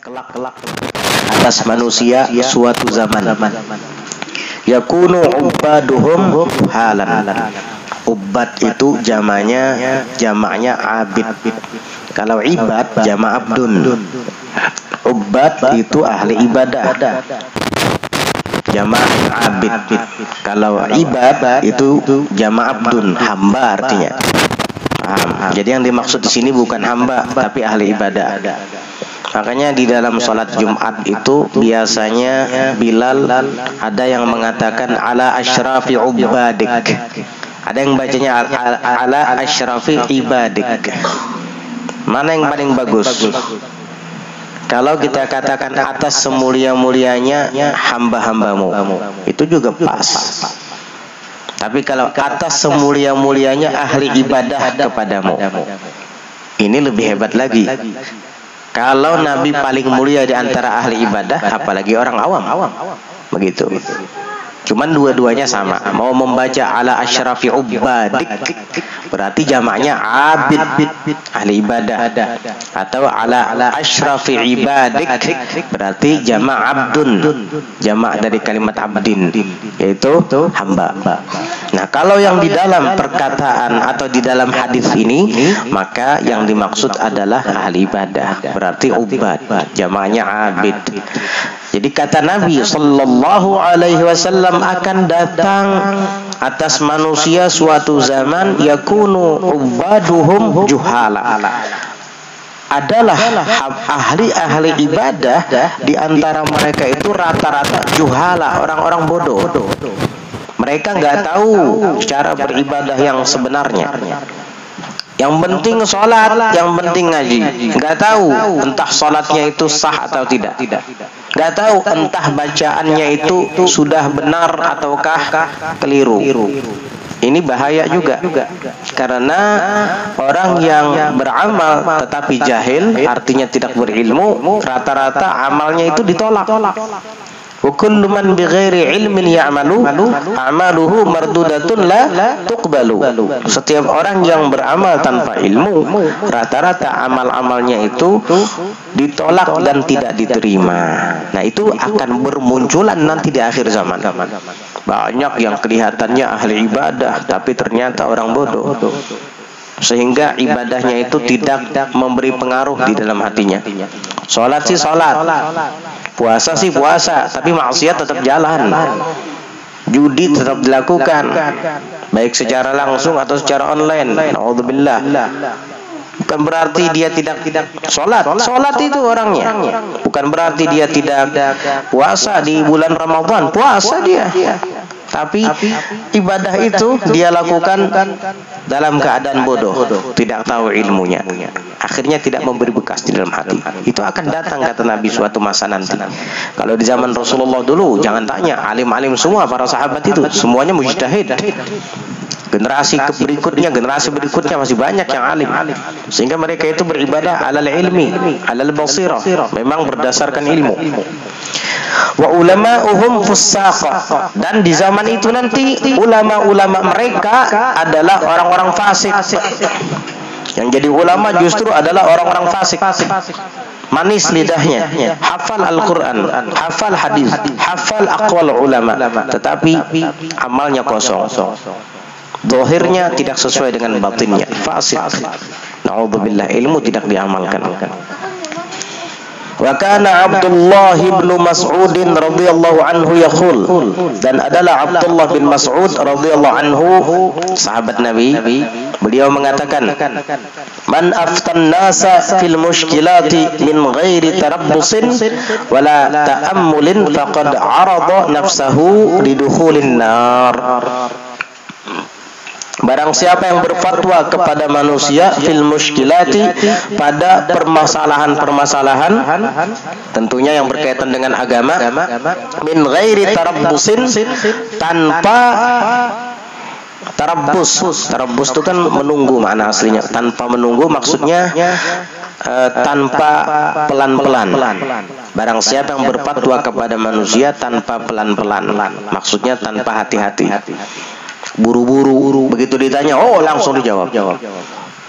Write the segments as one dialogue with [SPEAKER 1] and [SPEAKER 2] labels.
[SPEAKER 1] kelak atas manusia suatu zaman. Yakunu ubaduhum halan. Ubad itu jamaknya abid. Kalau ibad jamak abdun. Ubad itu ahli ibadah, jamak abid. Kalau ibad itu jamak abdun, hamba artinya. Paham? Jadi yang dimaksud di sini bukan hamba tapi ahli ibadah. Makanya di dalam sholat Jumat itu biasanya Bilal ada yang mengatakan ala asyrafi ubadik. Ada yang bacanya ala asyrafi ibadik. Mana yang paling bagus? Kalau kita katakan atas semulia-mulianya hamba-hambamu, itu juga pas. Tapi kalau atas semulia-mulianya ahli ibadah kepadamu, ini lebih hebat lagi. Kalau Nabi paling mulia di antara ahli ibadah, apalagi orang awam. Begitu. Cuman dua-duanya sama. Mau membaca ala asyrafi ubadik berarti jamaknya abid, ahli ibadah. Atau ala asyrafi ibadik berarti jamak abdun, jamak dari kalimat abdin, yaitu hamba. Nah, kalau yang di dalam perkataan atau di dalam hadis ini, maka yang dimaksud adalah ahli ibadah, berarti ubad, jamaknya abid. Jadi kata Nabi sallallahu alaihi wasallam akan datang atas manusia suatu zaman yakunu ubaduhum juhala. Adalah ahli-ahli ibadah di antara mereka itu rata-rata juhala, orang-orang bodoh. Mereka nggak tahu cara beribadah yang sebenarnya. Yang penting sholat, yang penting ngaji. Nggak tahu entah sholatnya itu sah atau tidak. Nggak tahu entah bacaannya itu sudah benar ataukah keliru. Ini bahaya juga. Karena orang yang beramal tetapi jahil, artinya tidak berilmu, rata-rata amalnya itu ditolak. Wa kullu man bighairi ilmin ya'malu amaluhu mardudatun la tuqbalu. Setiap orang yang beramal tanpa ilmu, rata-rata amal-amalnya itu ditolak dan tidak diterima. Nah, itu akan bermunculan nanti di akhir zaman. Banyak yang kelihatannya ahli ibadah tapi ternyata orang bodoh. Sehingga ibadahnya itu tidak memberi pengaruh di dalam hatinya. Sholat sih sholat, puasa sih puasa, tapi maksiat tetap jalan. Judi tetap dilakukan, baik secara langsung atau secara online. Naudzubillah. Bukan berarti dia tidak sholat. Sholat itu orangnya. Bukan berarti dia tidak puasa di bulan Ramadan. Puasa dia. Tapi ibadah itu dia lakukan dalam keadaan bodoh, tidak tahu ilmunya. Akhirnya tidak memberi bekas di dalam hati. Itu akan datang kata Nabi suatu masa nanti. Kalau di zaman Rasulullah dulu, jangan tanya, alim-alim semua para sahabat itu semuanya mujtahid. Generasi berikutnya masih banyak yang alim, sehingga mereka itu beribadah alal ilmi, alal basirah, memang berdasarkan ilmu. Wa ulama'uhum fussaq, dan di zaman itu nanti ulama-ulama mereka adalah orang-orang fasik. Yang jadi ulama justru adalah orang-orang fasik. Manis lidahnya, hafal Al-Quran, hafal hadis, hafal aqwal ulama, tetapi amalnya kosong. Zahirnya tidak sesuai dengan batinnya, fasik. Na'udzubillah, ilmu tidak diamalkan. Wa kana Abdullah bin Mas'ud radhiyallahu anhu yaqul, dan adalah Abdullah bin Mas'ud radhiyallahu anhu sahabat Nabi, beliau mengatakan, man aftan nasa fil mushkilati min ghairi tarabbusin wala ta'ammulin faqad arada nafsahu lidukhulin nar. Barang siapa yang berfatwa kepada manusia fil mushkilati, pada permasalahan-permasalahan tentunya yang berkaitan dengan agama, min ghairi tarabbusin, tanpa tarabbus. Tarabbus itu kan menunggu makna aslinya. Tanpa menunggu maksudnya tanpa pelan-pelan. Barang siapa yang berfatwa kepada manusia tanpa pelan-pelan, maksudnya tanpa hati-hati. Buru-buru, begitu ditanya, oh langsung dijawab.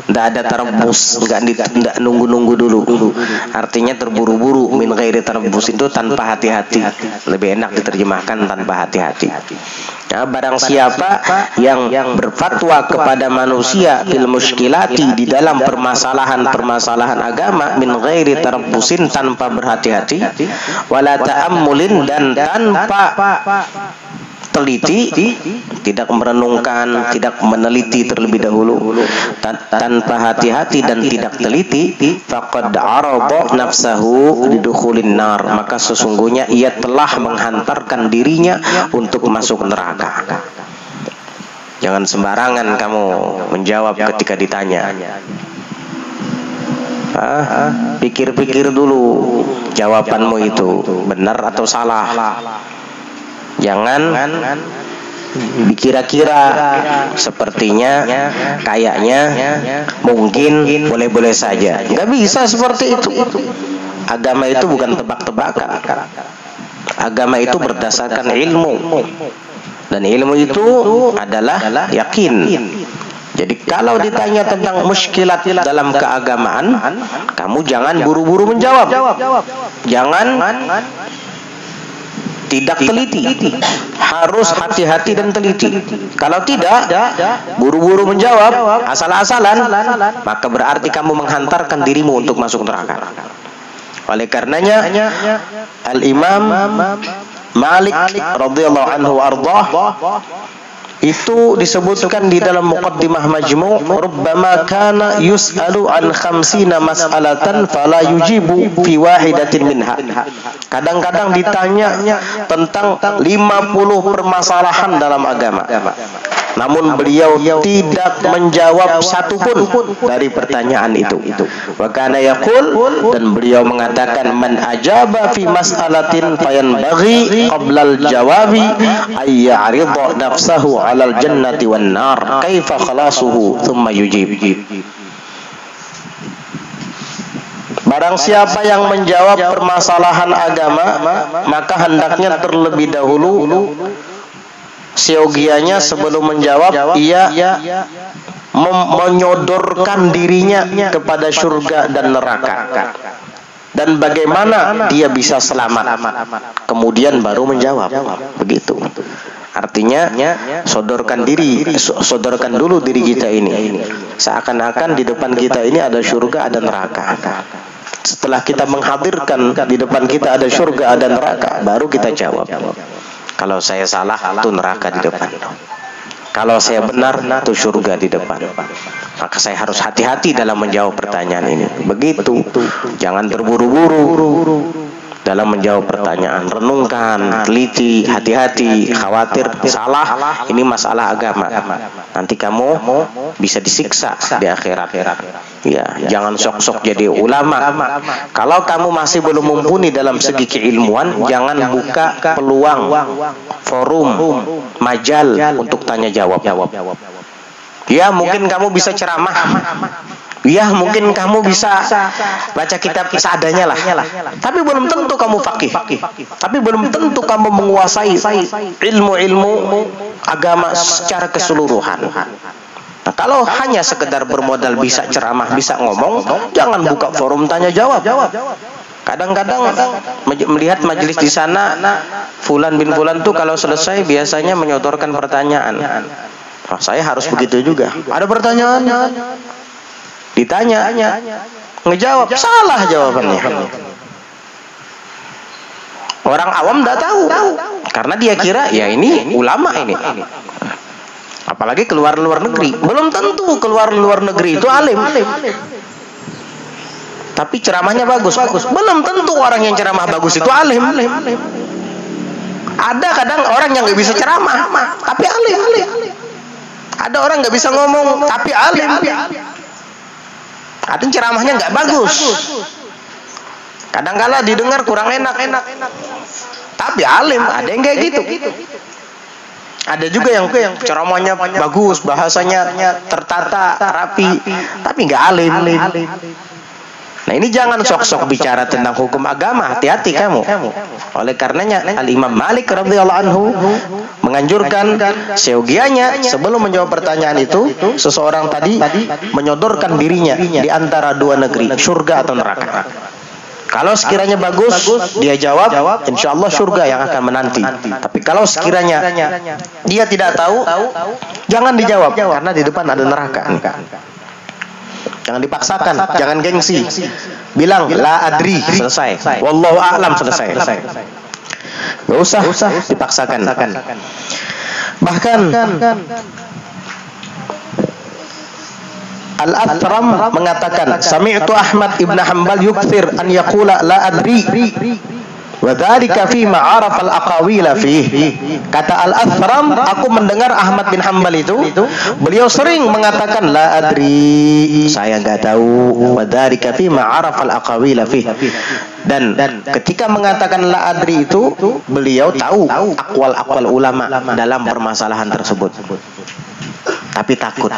[SPEAKER 1] Nggak ada tarabbus, nggak nunggu-nunggu dulu. Artinya terburu-buru. Min ghairi tarabbus itu tanpa hati-hati. Lebih enak diterjemahkan tanpa hati-hati. Nah, barang siapa yang berfatwa kepada manusia fil muskilati, di dalam permasalahan agama, min ghairi tarabbusin, tanpa berhati-hati, wala ta'ammulin, dan tanpa teliti, tidak merenungkan, tidak meneliti terlebih dahulu, tanpa hati-hati dan tidak teliti, faqad arada nafsahu lidukhulin nar, maka sesungguhnya ia telah menghantarkan dirinya untuk masuk neraka. Jangan sembarangan kamu menjawab ketika ditanya. Pikir-pikir dulu jawabanmu itu benar atau salah. Jangan dikira-kira, sepertinya, kayaknya, mungkin, boleh-boleh saja. Nggak bisa seperti itu. Agama itu bukan tebak-tebakan. Agama itu berdasarkan ilmu. Dan ilmu itu adalah yakin. Jadi kalau ditanya tentang muskilat dalam keagamaan, kamu jangan buru-buru menjawab. Jangan tidak teliti, harus hati-hati dan teliti. Kalau tidak, buru-buru menjawab, asal-asalan, maka berarti kamu menghantarkan dirimu untuk masuk neraka. Oleh karenanya, Al-Imam Malik radhiyallahu anhu ardhah itu disebutkan di dalam Muqaddimah Majmu', rubbama kana yus'alu an khamsina mas'alatan fala yujibu fi wahidatin minha. Kadang-kadang ditanya tentang 50 permasalahan dalam agama, namun beliau tidak menjawab satupun dari pertanyaan itu. Wa kana yaqul, dan beliau mengatakan, man ajaba fi mas'alatin fayanbaghi qabla al-jawabi ay ya'rida nafsahu 'alal jannati wan nar kaifa khalasuhu thumma yujib. Barang siapa yang menjawab permasalahan agama, maka hendaknya terlebih dahulu siogianya sebelum menjawab, ia menyodorkan dirinya kepada surga dan neraka, dan bagaimana dia bisa selamat, kemudian baru menjawab. Begitu. Artinya sodorkan dulu diri kita ini, seakan-akan di depan kita ini ada surga, ada neraka. Setelah kita menghadirkan di depan kita ada surga, ada neraka, baru kita jawab. Kalau saya salah, itu neraka di depan. Kalau saya benar, itu surga di depan. Maka saya harus hati-hati dalam menjawab pertanyaan ini. Begitu. Jangan terburu-buru dalam menjawab pertanyaan. Renungkan, teliti, hati-hati. Khawatir salah, ini masalah agama. Nanti kamu bisa disiksa di akhirat. Ya, jangan sok-sok jadi ulama. Kalau kamu masih belum mumpuni dalam segi keilmuan, jangan buka peluang, forum, majal untuk tanya jawab. Ya, mungkin kamu bisa ceramah. Ya, mungkin kamu bisa baca kitab seadanya lah. Tapi belum tentu kamu faqih. Tapi belum tentu kamu menguasai ilmu-ilmu agama secara keseluruhan. Nah, kalau hanya sekedar bermodal bisa ceramah, bisa ngomong, jangan buka forum tanya jawab. Kadang-kadang melihat majelis di sana, fulan bin fulan tuh kalau selesai biasanya menyodorkan pertanyaan. Nah, saya harus begitu juga. Ada pertanyaan, ditanya, ngejawab, salah jawabannya. Orang awam tidak tahu, karena dia kira ya ini ulama ini. Apalagi keluar luar negeri, belum tentu keluar luar negeri itu alim. Tapi ceramahnya bagus. Belum tentu orang yang ceramah bagus itu alim. Ada kadang orang yang nggak bisa ceramah, tapi alim. Ada orang nggak bisa ngomong, tapi alim. Ada ceramahnya nggak bagus. Kadang-kala didengar kurang enak, tapi alim. Ada yang kayak gitu. Ada juga yang ceramahnya bagus, bahasanya tertata, rapi, tapi nggak alim. Nah, ini jangan sok-sok bicara tentang hukum agama, hati-hati kamu. Oleh karenanya Al-Imam Malik radhiyallahu anhu menganjurkan seyogianya sebelum menjawab pertanyaan itu, seseorang tadi menyodorkan dirinya di antara dua negeri, surga atau neraka. Kalau sekiranya bagus, dia jawab, insya Allah surga yang akan menanti. Tapi kalau sekiranya dia tidak tahu, jangan dijawab, karena di depan ada neraka. Jangan dipaksakan, jangan gengsi. Bilang la adri, selesai. Wallahu a'lam, selesai. Gak usah dipaksakan. Bahkan Al-Athram mengatakan, sami'tu Ahmad ibn Hanbal yukthir an yaqula la adri wa dzalika fi ma 'arafa al-aqawila fihi. Kata Al-Athram, aku mendengar Ahmad bin Hanbal itu beliau sering mengatakan la adri, saya enggak tahu, wa dzalika fi ma 'arafa al-aqawila fihi. Dan ketika mengatakan la adri itu, beliau tahu akwal-akwal ulama dalam permasalahan tersebut. Tapi takut.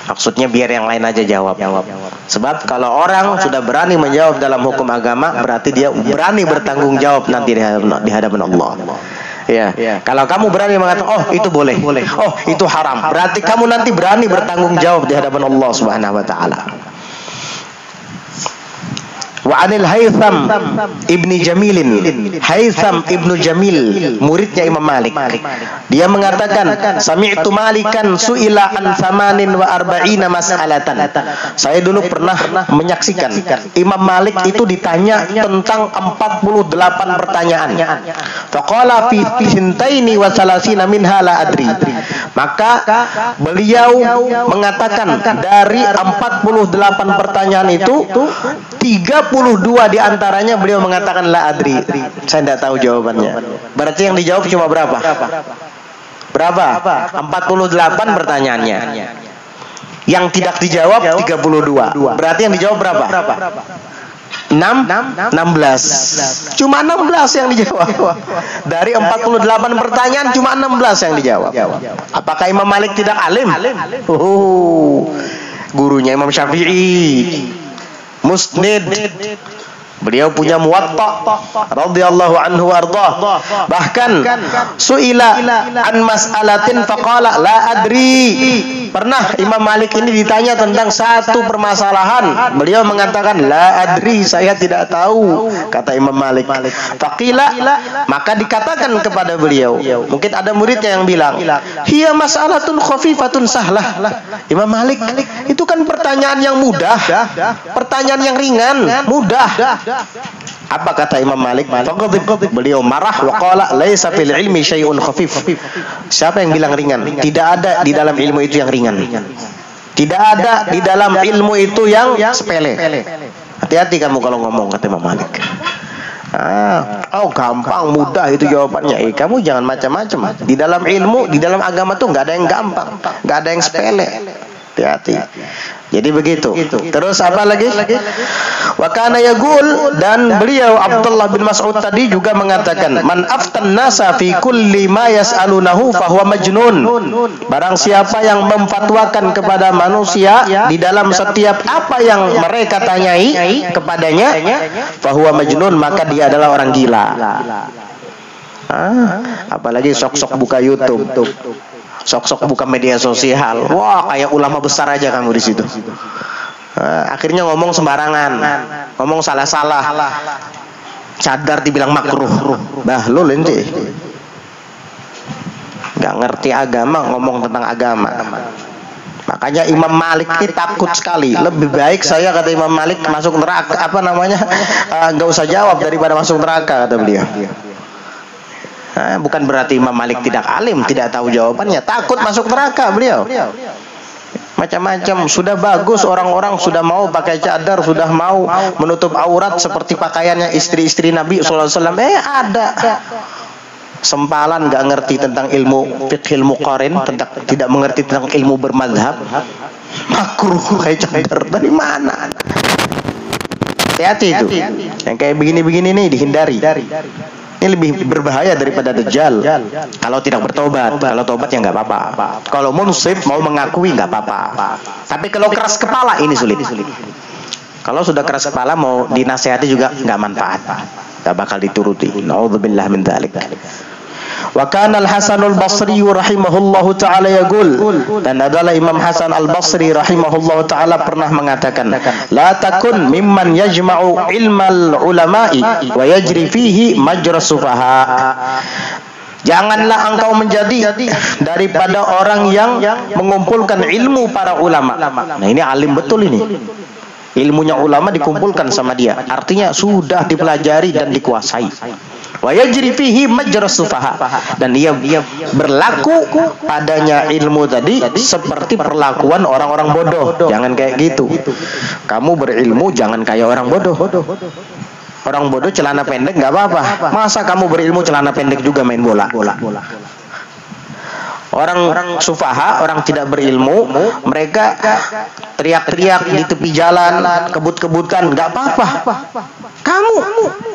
[SPEAKER 1] Maksudnya biar yang lain aja jawab. Sebab kalau orang sudah berani menjawab dalam hukum agama, berarti dia berani bertanggung jawab nanti di hadapan Allah. Ya. Kalau kamu berani mengatakan, oh itu boleh, oh itu haram, berarti kamu nanti berani bertanggung jawab di hadapan Allah Subhanahu wa taala. Wa anil Haytham ibni Jamilin, Haytham ibnu Jamil, muridnya Imam Malik, dia mengatakan, sami'tu Malikan su'ila an 48 mas'alatan. Saya dulu pernah menyaksikan Imam Malik itu ditanya tentang 48 pertanyaan. Faqala fi thintaini wa salasina minha la adri. Maka beliau mengatakan dari 48 pertanyaan itu 32 diantaranya beliau mengatakan la adri, saya tidak tahu jawabannya. Berarti yang dijawab cuma berapa? 48 pertanyaannya. Yang tidak dijawab 32. Berarti yang dijawab berapa? 16. Cuma 16 yang dijawab. Dari 48 pertanyaan cuma 16 yang dijawab. Apakah Imam Malik tidak alim? Gurunya Imam Syafi'i, Musnid, beliau punya Muwatta radhiyallahu anhu warḍah. Bahkan su'ila an mas'alatin faqala la adri. Pernah Imam Malik ini ditanya tentang satu permasalahan, beliau mengatakan la adri, saya tidak tahu, kata Imam Malik. Faqila, maka dikatakan kepada beliau, mungkin ada muridnya yang bilang, hiya mas'alatun khafifatun sahlah. Imam Malik, itu kan pertanyaan yang mudah, pertanyaan yang ringan, mudah. Apa kata Imam Malik? Beliau marah wa qala laisa fil ilmi syai'un khafif. Siapa yang bilang ringan? Tidak ada di dalam ilmu itu yang ringan. Tidak ada di dalam ilmu itu yang sepele. Hati-hati kamu kalau ngomong, kata Imam Malik. Oh gampang, mudah itu jawabannya. Kamu jangan macam-macam. Di dalam ilmu, di dalam agama tuh nggak ada yang gampang, nggak ada yang sepele. Hati-hati. Jadi begitu. Terus apa lagi? Wa kana yaqul, dan beliau Abdullah bin Mas'ud tadi juga mengatakan, man aftan nasa fi kulli ma yas'alunahu fa huwa majnun. Barang siapa yang memfatwakan kepada manusia di dalam setiap apa yang mereka tanyai kepadanya, fa huwa majnun, maka dia adalah orang gila. Apalagi sok-sok buka YouTube, sok-sok buka media sosial, wah kayak ulama besar aja kamu di situ. Akhirnya ngomong sembarangan, ngomong salah-salah, cadar dibilang makruh. Bahlul ente, nggak ngerti agama, ngomong tentang agama. Makanya Imam Malik ini takut sekali. Lebih baik saya, kata Imam Malik, masuk neraka, nggak usah jawab daripada masuk neraka, kata beliau. Bukan berarti Imam Malik tidak alim, tidak tahu jawabannya, takut masuk neraka beliau. Macam-macam, sudah bagus orang-orang sudah mau pakai cadar, sudah mau menutup aurat seperti pakaiannya istri-istri Nabi SAW. Ada sempalan nggak ngerti tentang ilmu fiqhil muqarin, tidak mengerti tentang ilmu bermadhab, makruh kayak cadar. Dari mana? Hati-hati itu, yang kayak begini-begini nih dihindari. Ini lebih berbahaya daripada Dajjal. Kalau tidak bertobat, kalau tobat ya nggak apa-apa. Kalau munsif mau mengakui nggak apa-apa. Tapi kalau keras kepala ini sulit. Kalau sudah keras kepala mau dinasehati juga nggak manfaat, nggak bakal dituruti. Nauzubillah min dzalik. Wa kana al-Hasan al-Basri rahimahullahu taala yaqul, dan adalah Imam Hasan al-Basri rahimahullahu taala pernah mengatakan, la takun mimman yajma'u ilmal ulama'i wa yajri fihi majra sufaha. Janganlah engkau menjadi daripada orang yang mengumpulkan ilmu para ulama. Nah, ini alim betul ini. Ilmunya ulama dikumpulkan sama dia. Artinya sudah dipelajari dan dikuasai. Wa yajri fihi majra sufaha, dan dia berlaku padanya ilmu tadi seperti perlakuan orang-orang bodoh. Jangan kayak gitu. Kamu berilmu jangan kayak orang bodoh. Orang bodoh celana pendek nggak apa-apa. Masa kamu berilmu celana pendek juga main bola? Orang sufaha, orang tidak berilmu, mereka teriak-teriak di tepi jalan, kebut-kebutan, nggak apa-apa. Kamu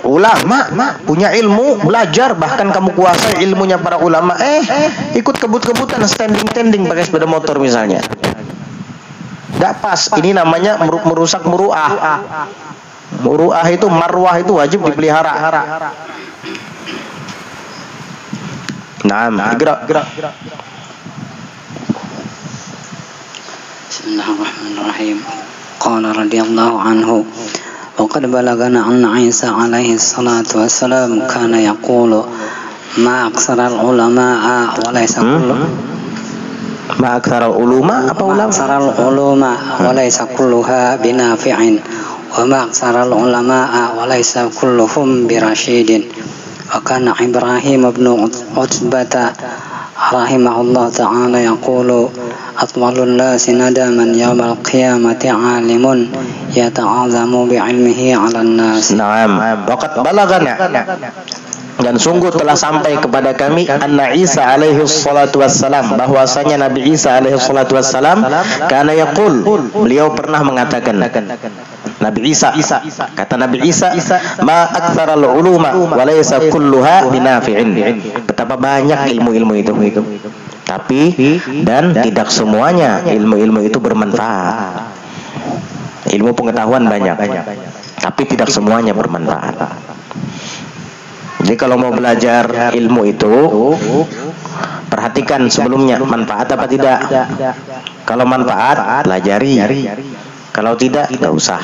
[SPEAKER 1] ulama, punya ilmu, belajar, bahkan kamu kuasai ilmunya para ulama, ikut kebut-kebutan, standing pakai sepeda motor misalnya. Nggak pas. Ini namanya merusak muruah. Muruah itu, marwah itu wajib dipelihara. Nah, gerak.
[SPEAKER 2] Bismillahirrahmanirrahim. Qala radhiyallahu anhu, wa qad balagana anna Isa alaihi salatu wassalam kana yaqulu ma aktsaral ulama'a wa laysa kullu
[SPEAKER 1] ma aktsaral ulama apa ulama?
[SPEAKER 2] Aktsaral ulama wa laysa kulluha binafi'in wa ma aktsaral ulama'a wa laysa kulluhum birasyidin. Wa kana Ibrahim ibn Utbah rahimahullah ta'ala yaqulu atwalun nasi nadaman yawmal qiyamati alimun yata'azamu bi'ilmihi 'alan nas.
[SPEAKER 1] Naam, waqad balagana, dan sungguh telah sampai kepada kami anna Isa alaihi salatu wassalam, bahwasanya Nabi Isa alaihi salatu wassalam kana yaqul, beliau pernah mengatakan, Nabi Isa, kata Nabi Isa, ma aktsaral uluma wa laysa kulluha binafi'in. Betapa banyak ilmu-ilmu itu, tapi dan tidak semuanya ilmu-ilmu itu bermanfaat. Ilmu pengetahuan banyak, tapi tidak semuanya bermanfaat. Jadi kalau mau belajar ilmu itu, perhatikan sebelumnya manfaat apa tidak. Kalau manfaat, pelajari. Kalau tidak, tidak usah.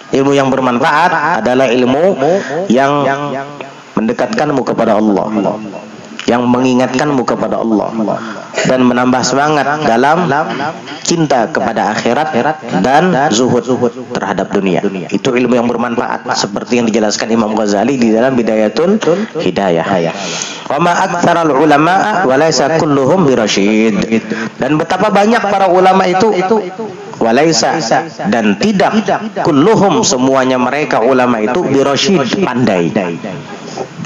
[SPEAKER 1] Ilmu yang bermanfaat adalah ilmu yang mendekatkanmu kepada Allah, yang mengingatkanmu kepada Allah, dan menambah semangat dalam cinta kepada akhirat dan zuhud terhadap dunia. Itu ilmu yang bermanfaat, seperti yang dijelaskan Imam Ghazali di dalam Bidayatul Hidayah. Wa ma aktsaral ulama wa laysa kulluhum birasyid. Dan betapa banyak para ulama itu walaisa, dan tidak kulluhum semuanya mereka ulama itu birasyid, pandai.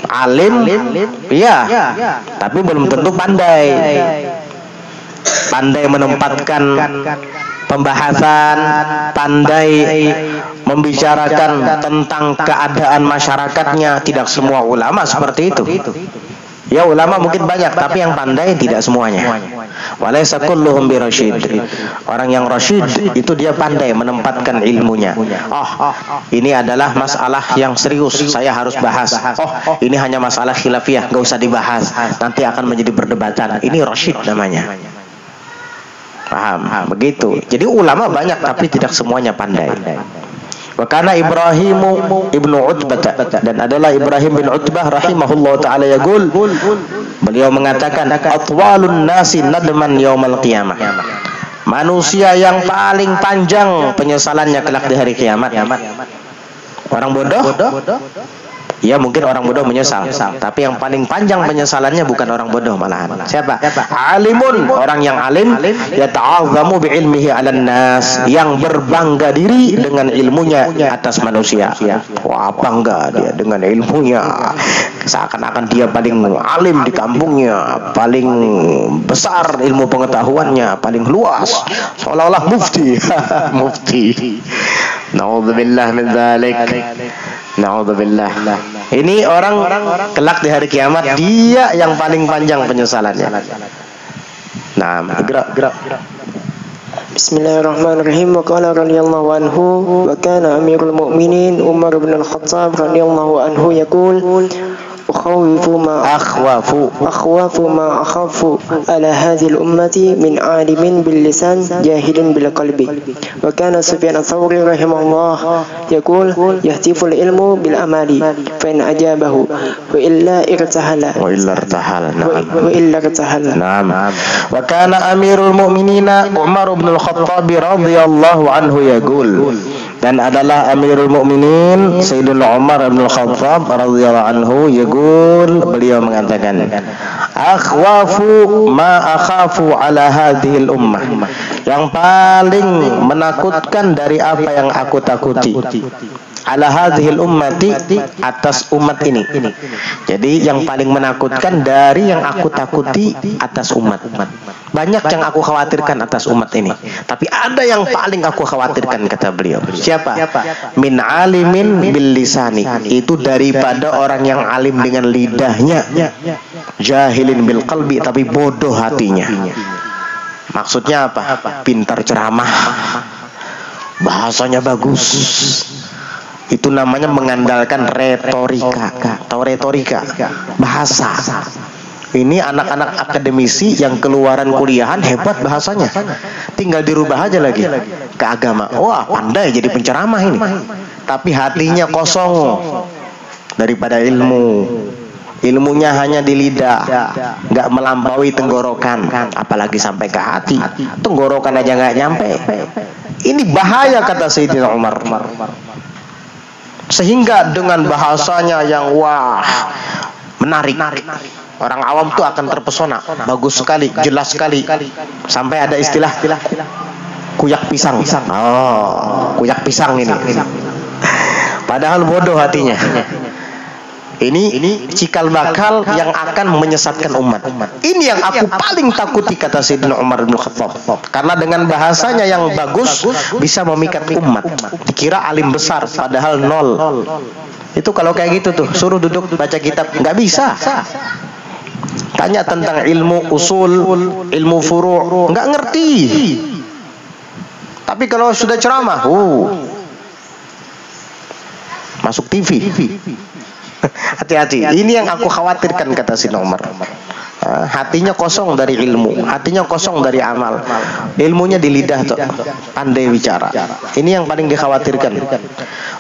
[SPEAKER 1] Alim ya, tapi belum tentu pandai. Pandai menempatkan pembahasan, pandai membicarakan tentang keadaan masyarakatnya. Tidak semua ulama seperti itu. Ya, ulama mungkin banyak, tapi yang pandai tidak semuanya. Walaysa kulluhum birasyid. Orang yang rasyid itu dia pandai menempatkan ilmunya. Ini adalah masalah yang serius, saya harus bahas. Ini hanya masalah khilafiyah, gak usah dibahas, nanti akan menjadi perdebatan. Ini rasyid namanya. Paham? Begitu. Jadi ulama banyak, tapi tidak semuanya pandai. Wa kana Ibrahim ibnu Utbah, dan adalah Ibrahim bin Utbah rahimahullah ta'ala yaqul, beliau mengatakan atwalun nasi nadman yaumal qiyamah. Manusia yang paling panjang penyesalannya kelak di hari kiamat. Orang bodoh? Ya, mungkin orang bodoh menyesal, tapi yang paling panjang penyesalannya bukan orang bodoh malahan. Siapa? Alimun, orang yang alim, yata'azzamu bi'ilmihi 'alan nas, yang berbangga diri dengan ilmunya atas manusia. Wah, bangga dia dengan ilmunya, seakan-akan dia paling alim di kampungnya, paling besar ilmu pengetahuannya, paling luas, seolah-olah mufti. Mufti. Na'udzubillah min dzalik. Na'udzubillah. Ini orang kelak di hari kiamat, dia yang paling panjang penyesalannya. Nah, gerak.
[SPEAKER 3] Bismillahirrahmanirrahim. Wa qala radhiyallahu anhu, wa kana amirul mu'minin Umar bin al-Khattab radhiyallahu anhu yaqul أخوف ما أخاف على هذه الأمة من عالم باللسان جاهل بالقلب. وكان سفيان الثوري رحمه الله يقول يهتف العلم بالأمال فإن أجابه وإلا ارتحل.
[SPEAKER 1] نعم. وكان أمير المؤمنين عمر بن الخطاب رضي الله عنه يقول, dan adalah Amirul Mukminin Sayyidina Umar bin Khattab radhiyallahu anhu yaqul, beliau mengatakan, akhwafu ma akhafu ala hadhil ummah, yang paling menakutkan dari apa yang aku takuti, ala hadhil ummati, atas umat ini. Jadi yang paling menakutkan dari yang aku takuti atas umat. Banyak yang aku khawatirkan atas umat ini, tapi ada yang paling aku khawatirkan, kata beliau. Siapa? Min alimin bil lisani, itu daripada orang yang alim dengan lidahnya, jahilin bil qalbi, tapi bodoh hatinya. Maksudnya apa? Pintar ceramah, bahasanya bagus. Itu namanya mengandalkan retorika. Tahu retorika? Bahasa. Ini anak-anak akademisi yang keluaran kuliahan hebat bahasanya, tinggal dirubah aja lagi ke agama. Wah, pandai jadi penceramah ini, tapi hatinya kosong daripada ilmu. Ilmunya hanya di lidah, nggak melampaui tenggorokan, apalagi sampai ke hati. Tenggorokan aja nggak nyampe. Ini bahaya, kata Sayyidina Umar. Sehingga dengan bahasanya yang wah, menarik, orang awam tuh akan terpesona. Bagus sekali, jelas sekali. Sampai ada istilah kuyak pisang. Oh, kuyak pisang ini. Padahal bodoh hatinya. Ini cikal bakal yang akan menyesatkan umat. Ini yang aku paling takuti, kata Sayyidina Umar bin Khattab. Karena dengan bahasanya yang bagus bisa memikat umat. Dikira alim besar, padahal nol. Itu kalau kayak gitu tuh, suruh duduk baca kitab, nggak bisa. Tanya tentang ilmu usul, ilmu furu', nggak ngerti. Tapi kalau sudah ceramah, masuk TV. Hati-hati. Ini yang aku khawatirkan, kata Sayyidina Umar. Hatinya kosong dari ilmu, hatinya kosong dari amal. Ilmunya di lidah tuh, pandai bicara. Ini yang paling dikhawatirkan.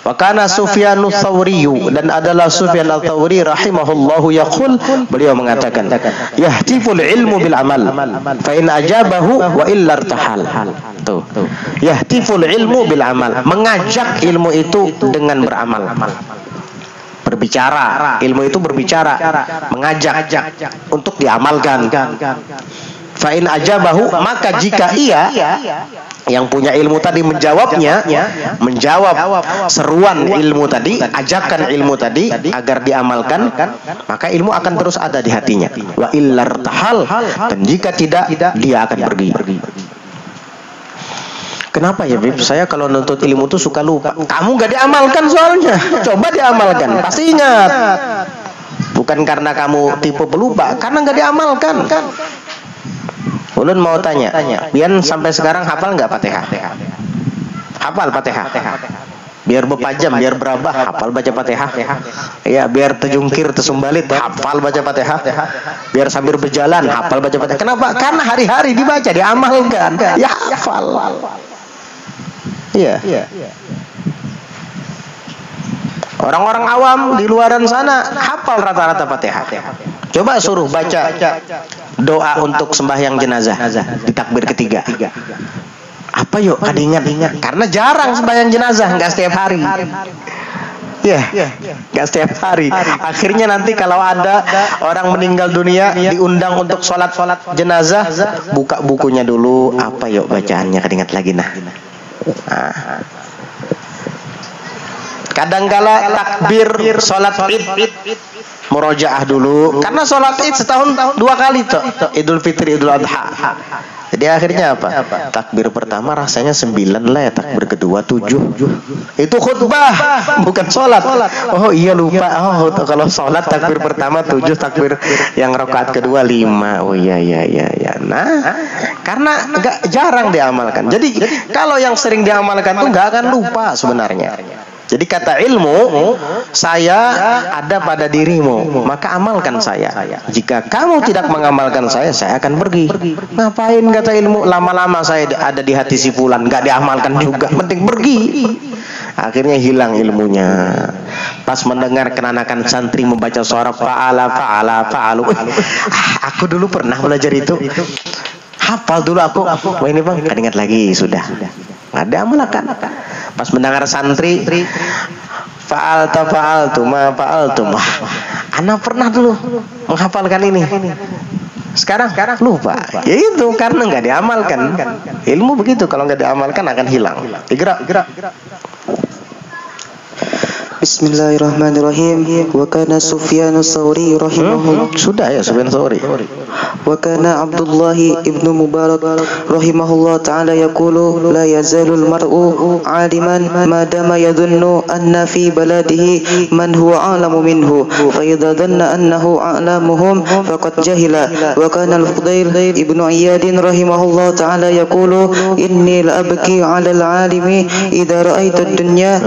[SPEAKER 1] Wa kana Sufyanus Tsauri, dan adalah Sufyan Ats-Tsauri rahimahullahu yaqul, beliau mengatakan, yahtiful ilmu bil amal fa in ajabahu wa illa irtahal. Tuh. Yahtiful ilmu bil amal, mengajak ilmu itu dengan beramal. Berbicara, ilmu itu berbicara, mengajak untuk diamalkan. Fa'in ajabahu, maka jika ia yang punya ilmu tadi menjawabnya, menjawab seruan ilmu tadi, ajakan ilmu tadi agar diamalkan, maka ilmu akan terus ada di hatinya. Wa illar tahal, dan jika tidak, dia akan pergi. Kenapa ya, Bib? Saya kalau nuntut ilmu tuh suka lupa. Kamu gak diamalkan soalnya. Coba diamalkan, pasti ingat. Bukan karena kamu tipe pelupa, karena gak diamalkan. Ulun mau tanya, Bian sampai sekarang hafal nggak Fatihah? Hafal Fatihah? Biar bepajam, biar berabah, hafal baca Fatihah. Ya, biar terjungkir, tersumbalit, hafal baca Fatihah. Biar sambil berjalan, hafal baca Fatihah. Kenapa? Karena hari-hari dibaca, diamalkan. Ya hafal. Iya. Orang-orang awam di luaran sana hafal rata-rata Fatihah. Coba suruh baca doa untuk sembahyang jenazah di takbir ketiga. Apa yuk kadingat? Karena jarang sembahyang jenazah, nggak setiap hari. Nggak setiap hari. Akhirnya nanti kalau ada orang meninggal dunia diundang untuk sholat jenazah, buka bukunya dulu. Apa yuk bacaannya, kadingat lagi nah. Kadangkala takbir sholat id murojaah dulu, karena sholat id setahun 2 kali tuh, Idul Fitri, Idul Adha. Jadi akhirnya apa? Takbir pertama rasanya 9 lah, takbir kedua 7. Itu khutbah, bukan sholat. Oh iya lupa. Oh kalau sholat takbir pertama 7, takbir yang rakaat kedua 5. Oh iya. Nah, karena jarang diamalkan. Jadi kalau yang sering diamalkan tuh nggak akan lupa sebenarnya. Jadi kata ilmu, saya ada pada dirimu, maka amalkan saya. Jika kamu tidak mengamalkan saya akan pergi. Ngapain kata ilmu? Lama-lama saya ada di hati si fulan, nggak diamalkan juga, penting pergi. Akhirnya hilang ilmunya. Pas mendengar kenanakan santri membaca suara fa'alu. Aku dulu pernah belajar itu. Hafal dulu aku. Wah ini bang, kan ingat lagi sudah. Nggak ada amalkan. Pas mendengar santri fa'altu ma. Ana pernah dulu menghafalkan ini. Sekarang lupa. Ya itu karena nggak diamalkan. Ilmu begitu, kalau nggak diamalkan akan hilang. Gerak.
[SPEAKER 3] Bismillahirrahmanirrahim. Wa kana Sufyan ats-Tsauri rahimahullah.
[SPEAKER 1] Sudah ya Sufyan Tsauri.
[SPEAKER 3] Wa kana Abdullah ibnu Mubarak rahimahullah ta'ala yaqulu la yazalu al-mar'u 'aliman ma dama yadhunnu anna fi baladihi man huwa 'alamu minhu fa idza dhanna annahu a'lamuhum faqad jahila. Wa kana al-Fudail ibnu Iyad rahimahullah ta'ala yaqulu inni la abki 'ala al-'alimi idza ra'aitu ad-dunya.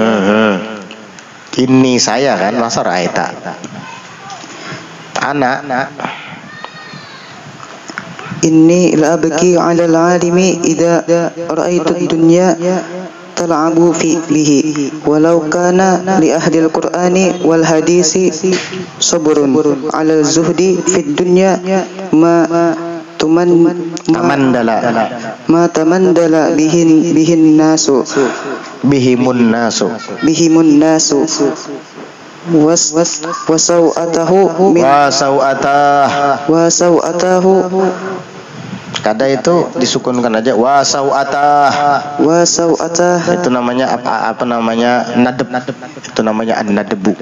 [SPEAKER 1] Ini saya kan, masa raita anak
[SPEAKER 3] inni la abki 'ala al-'alimi idza ra'aitu ad-dunya tal'abu bihi walau kana li ahli al-Qur'ani wal hadisi sabrun 'ala az-zuhdi fid dunya ma tamandala bihin nasu
[SPEAKER 1] bihimun nasu wasau'atahu kada itu disukunkan aja wasau'atah itu namanya apa namanya nadeb, itu namanya an-nadbu.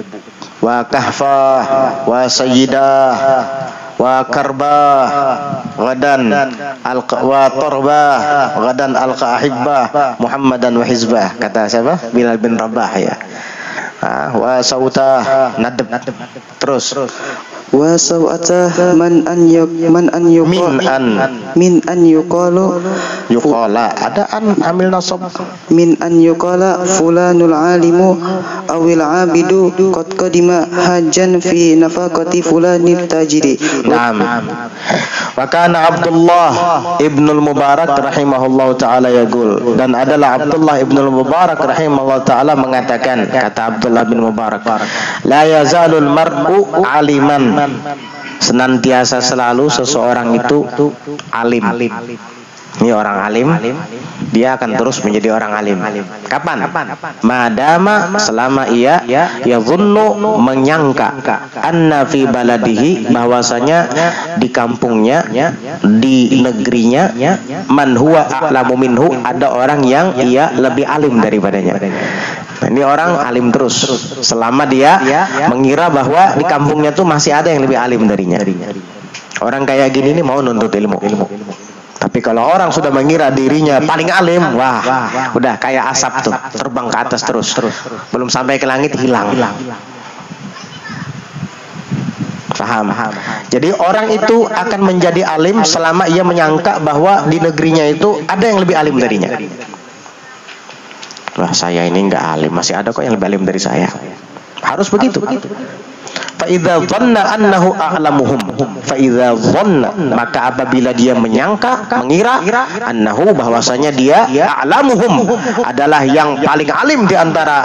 [SPEAKER 1] Wa kahfah wa sayyidah wa karbah gadan wa torbah gadan al-qahibbah Muhammadan wa hizbah, kata siapa? Bilal bin Rabah ya. Wa sautah nadab. Terus
[SPEAKER 3] wa sawatah min an yuqala
[SPEAKER 1] ada an amil nasab
[SPEAKER 3] min an yuqala fulanul alimu awil abidu qad qadima hajjan fi nafaqati fulanit tajiri.
[SPEAKER 1] Naam. Wa kana Abdullah ibnul Mubarak rahimahullahu taala yaqul, dan adalah Abdullah ibnul Mubarak rahimahullahu taala mengatakan, kata Abdullah bin Mubarak, la yazalul mar'u aliman, senantiasa selalu seseorang itu alim. Ini orang alim, dia akan terus menjadi orang alim. Kapan? Madama, selama ia yadhunnu, menyangka, anna fi baladihi, bahwasanya di kampungnya, di negerinya, man huwa a'lamu minhu, ada orang yang ia lebih alim daripadanya. Nah, ini orang alim terus selama dia mengira bahwa di kampungnya tuh masih ada yang lebih alim darinya. Orang kayak gini nih mau nuntut ilmu. Tapi kalau orang sudah mengira dirinya paling alim, wah, udah kayak asap tuh, terbang ke atas terus. Belum sampai ke langit hilang. Paham? Jadi orang itu akan menjadi alim selama ia menyangka bahwa di negerinya itu ada yang lebih alim darinya. Wah, saya ini enggak alim, masih ada kok yang lebih alim dari saya. Harus begitu. Fa idza dhanna annahu a'lamuhum, fa idza dhanna, maka apabila dia menyangka, mengira, annahu, bahwasanya dia a'lamuhum, adalah yang paling alim di antara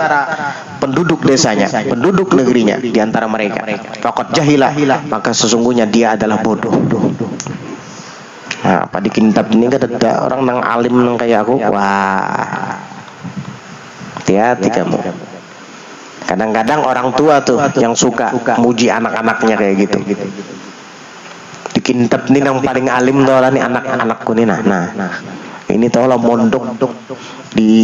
[SPEAKER 1] penduduk desanya, penduduk negerinya, di antara mereka, faqad jahila, maka sesungguhnya dia adalah bodoh. Nah, apa di kitab ini kan ada orang nang alim nang kayak aku, wah, hati-hati kamu. Kadang-kadang orang tua tuh yang suka muji anak-anaknya kayak gitu. Dikintep nih yang paling alim tuh lah nih anak-anakku nih. Nah, ini tau lah mondok di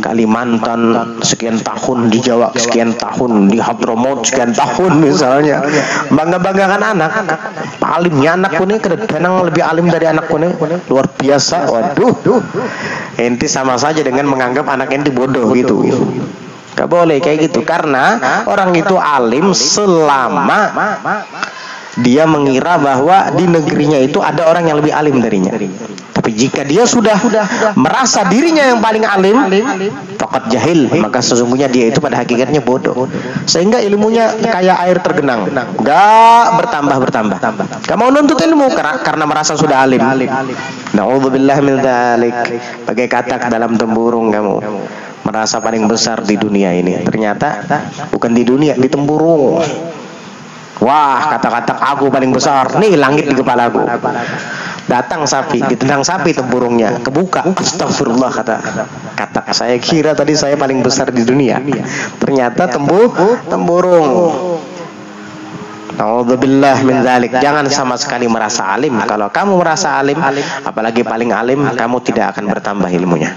[SPEAKER 1] Kalimantan sekian tahun, di Jawa sekian tahun, di Hadramaut sekian tahun misalnya. Bangga-banggakan anak. Alimnya anakku nih, kadang lebih alim dari anakku nih. Luar biasa. Waduh. Enti sama saja dengan menganggap anak enti bodoh gitu. Gak boleh kayak gitu, karena orang itu alim selama dia mengira bahwa di negerinya itu ada orang yang lebih alim darinya. Tapi Tapi jika dia sudah merasa dirinya yang paling alim, faqad jahil, maka sesungguhnya dia itu pada hakikatnya bodoh. Sehingga ilmunya kayak air tergenang, enggak bertambah. Kamu mau nuntut ilmu karena merasa sudah alim. Na'udzubillah min dzalik. Bagai katak dalam tempurung kamu merasa paling besar di dunia ini. Ternyata bukan di dunia, di tempurung. Wah, kata-kata aku paling besar. Nih langit di kepalaku. Datang sapi, ditendang sapi tempurungnya, kebuka. Astagfirullah, kata saya kira tadi saya paling besar di dunia. Ternyata tempurung. Na'udzubillah min dzalik. Jangan sama sekali merasa alim. Kalau kamu merasa alim, apalagi paling alim, kamu tidak akan bertambah ilmunya.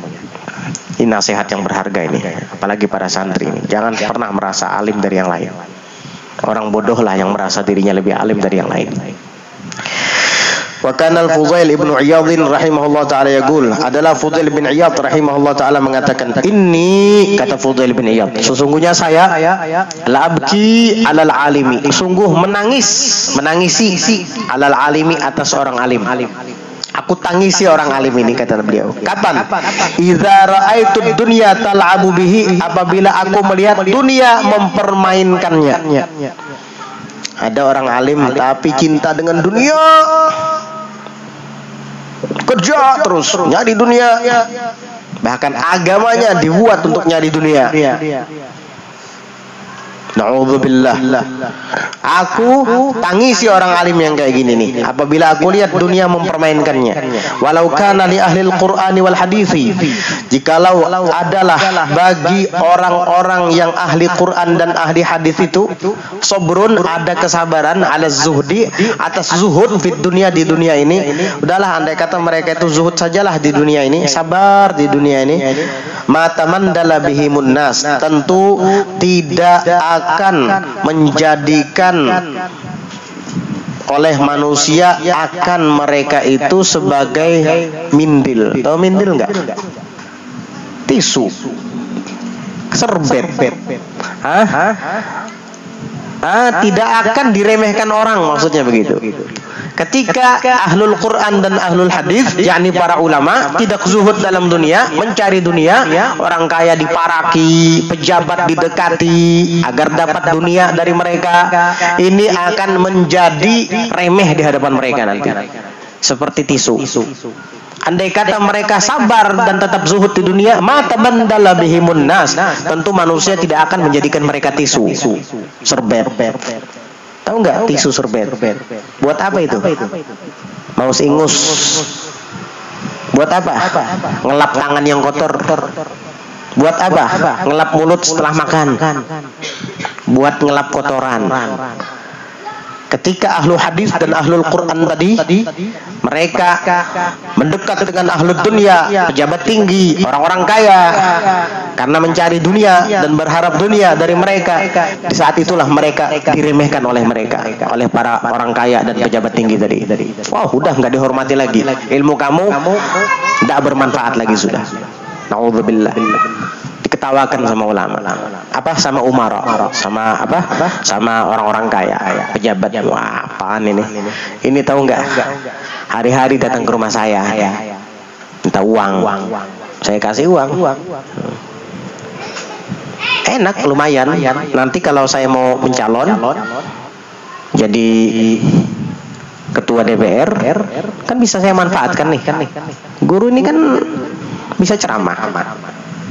[SPEAKER 1] Ini nasihat yang berharga ini, apalagi para santri ini. Jangan pernah merasa alim dari yang lain. Orang bodoh lah yang merasa dirinya lebih alim dari yang lain. Wa kana al-Fudail ibnu Iyadh rahimahullah taala yaqul, adalah Fudail bin Iyadh rahimahullah taala mengatakan, inni, kata Fudail bin Iyadh, sesungguhnya saya la abki alal alimi, sungguh menangisi alal alimi, atas orang alim. Aku tangisi orang alim ini, kata beliau. Kapan? Idza ra'aitu dunya tal'abu bihi, apabila aku melihat dunia mempermainkannya. Ada orang alim tapi cinta dengan dunia, kerja terus nyari dunia, bahkan agamanya dibuat untuk nyari dunia. Na'udzubillah. Aku tangisi orang alim yang kayak gini nih, apabila aku lihat dunia mempermainkannya. Walau kana li ahli al-Qur'ani wal hadithi, jikalau adalah bagi orang-orang yang ahli Quran dan ahli hadis itu, sobrun, ada kesabaran, ala zuhdi, atas zuhud fit dunia, di dunia ini. Udahlah, andai kata mereka itu zuhud sajalah di dunia ini, sabar di dunia ini, matamandala bihimun nas, tentu tidak akan menjadikan oleh manusia akan mereka itu sebagai mindil. Tahu mindil enggak? Tisu, serbet. Tidak akan diremehkan orang, maksudnya begitu. Ketika ahlul Quran dan ahlul hadis, yakni para ulama, tidak zuhud dalam dunia, mencari dunia, orang kaya diparaki, pejabat didekati agar dapat dunia dari mereka, ini akan menjadi remeh di hadapan mereka nanti, seperti tisu. Andai kata mereka sabar dan tetap zuhud di dunia, mata bandala bihimun nas, tentu manusia tidak akan menjadikan mereka tisu, serbet. Tahu nggak tisu serbet? Buat apa itu? Mau ingus. Buat apa? Ngelap tangan yang kotor. Buat apa? Ngelap mulut setelah makan. Buat ngelap kotoran. Ketika ahlu hadis dan ahlul Quran tadi, mereka mendekat dengan ahlu dunia, pejabat tinggi, orang-orang kaya, karena mencari dunia dan berharap dunia dari mereka. Di saat itulah mereka diremehkan oleh mereka, oleh para orang kaya dan pejabat tinggi tadi. Wah, udah nggak dihormati lagi. Ilmu kamu tidak bermanfaat lagi sudah. Na'udzubillah. Diketawakan sama ulama, apa sama umara, sama apa, sama orang-orang kaya, pejabat. Wah, apaan ini? Ini tahu nggak? Hari-hari datang ke rumah saya, minta uang, saya kasih uang. Enak, lumayan. Nanti kalau saya mau mencalon jadi ketua DPR, kan bisa saya manfaatkan nih. Guru ini kan bisa ceramah.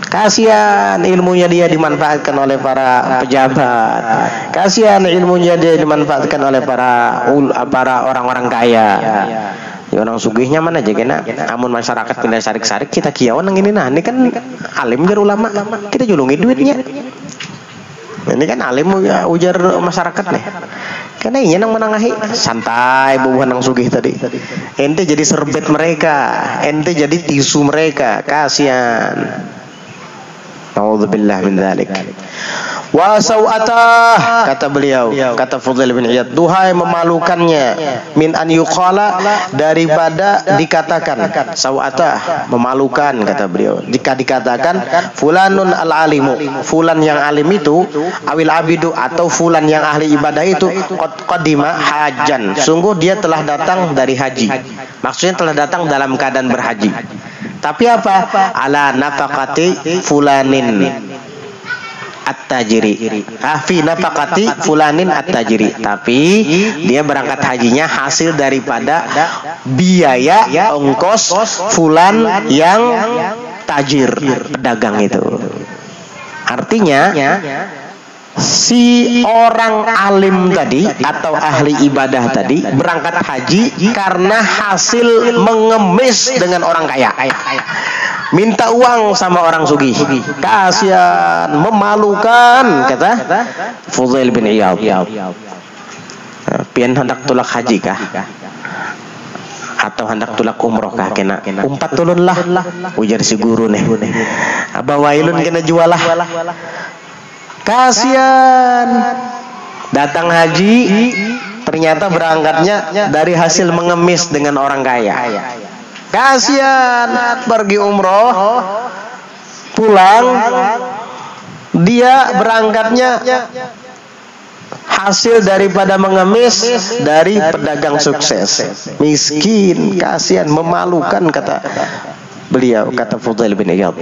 [SPEAKER 1] Kasihan ilmunya dia dimanfaatkan oleh para pejabat. Kasihan ilmunya dia dimanfaatkan oleh para orang-orang kaya. Ya, orang sugihnya mana aja kena. Namun masyarakat pindah sarik-sarik kita kiawan yang ini, nah ini kan alim jar ulama, kita julungi duitnya. Ini kan alim ujar masyarakat nih. Karena ini yang menangahi santai bubuhan yang sugih tadi. Ente jadi serbet mereka, ente jadi tisu mereka, kasihan. Na'udzubillah min dzalik. Wa sau'atah, kata beliau, kata Fudail bin Iyad, duhai memalukannya, min an yuqala, daripada dikatakan. Sau'atah, memalukan, kata beliau, jika dikatakan fulanun al-alimu, fulan yang alim itu, awil abidu, atau fulan yang ahli ibadah itu, qadima hajan, sungguh dia telah datang dari haji. Maksudnya telah datang dalam keadaan berhaji. Tapi apa? Ala nafaqati fulanin at-tajiri. Fi nafaqati fulanin at-tajiri. Tapi dia berangkat hajinya hasil daripada biaya ongkos fulan yang tajir, pedagang itu. Artinya si orang alim tadi atau ahli ibadah tadi berangkat haji karena hasil mengemis dengan orang kaya, minta uang sama orang sugih. Kasihan, memalukan, kata Fudail bin Iyad. Pian hendak tulak haji kah? Atau hendak tulak umroh kah? Kena umpat tulun lah, ujar si guru nih. Abawailun kena jualah. Kasihan, datang haji ternyata berangkatnya dari hasil mengemis dengan orang kaya. Kasihan, pergi umroh pulang dia berangkatnya hasil daripada mengemis dari pedagang sukses. Miskin, kasihan, memalukan, kata beliau, kata Fudail bin Iyad.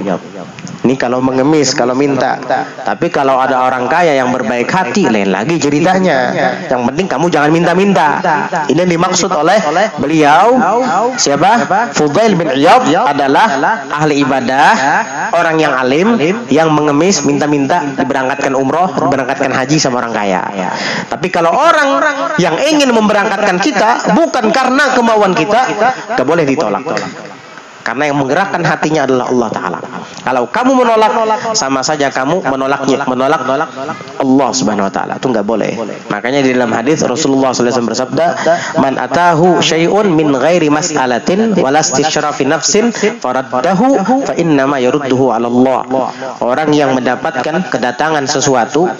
[SPEAKER 1] Ini kalau mengemis, kalau minta. Tapi kalau ada orang kaya yang berbaik hati, lain lagi ceritanya. Yang penting kamu jangan minta-minta. Ini yang dimaksud oleh beliau. Siapa? Fudail bin Iyad adalah ahli ibadah, orang yang alim, yang mengemis, minta-minta, diberangkatkan umroh, diberangkatkan haji sama orang kaya. Tapi kalau orang yang ingin memberangkatkan kita bukan karena kemauan kita, gak boleh ditolak. Karena yang menggerakkan hatinya adalah Allah Ta'ala. Kalau kamu menolak, sama saja kamu menolak Allah Subhanahu Wa Ta'ala. Itu nggak boleh. Makanya di dalam hadis Rasulullah SAW bersabda, man atahu syai'un min ghairi mas'alatin walastisyrafi nafsin faraddahu fa innama yarudduhu 'ala Allah. Orang yang mendapatkan kedatangan sesuatu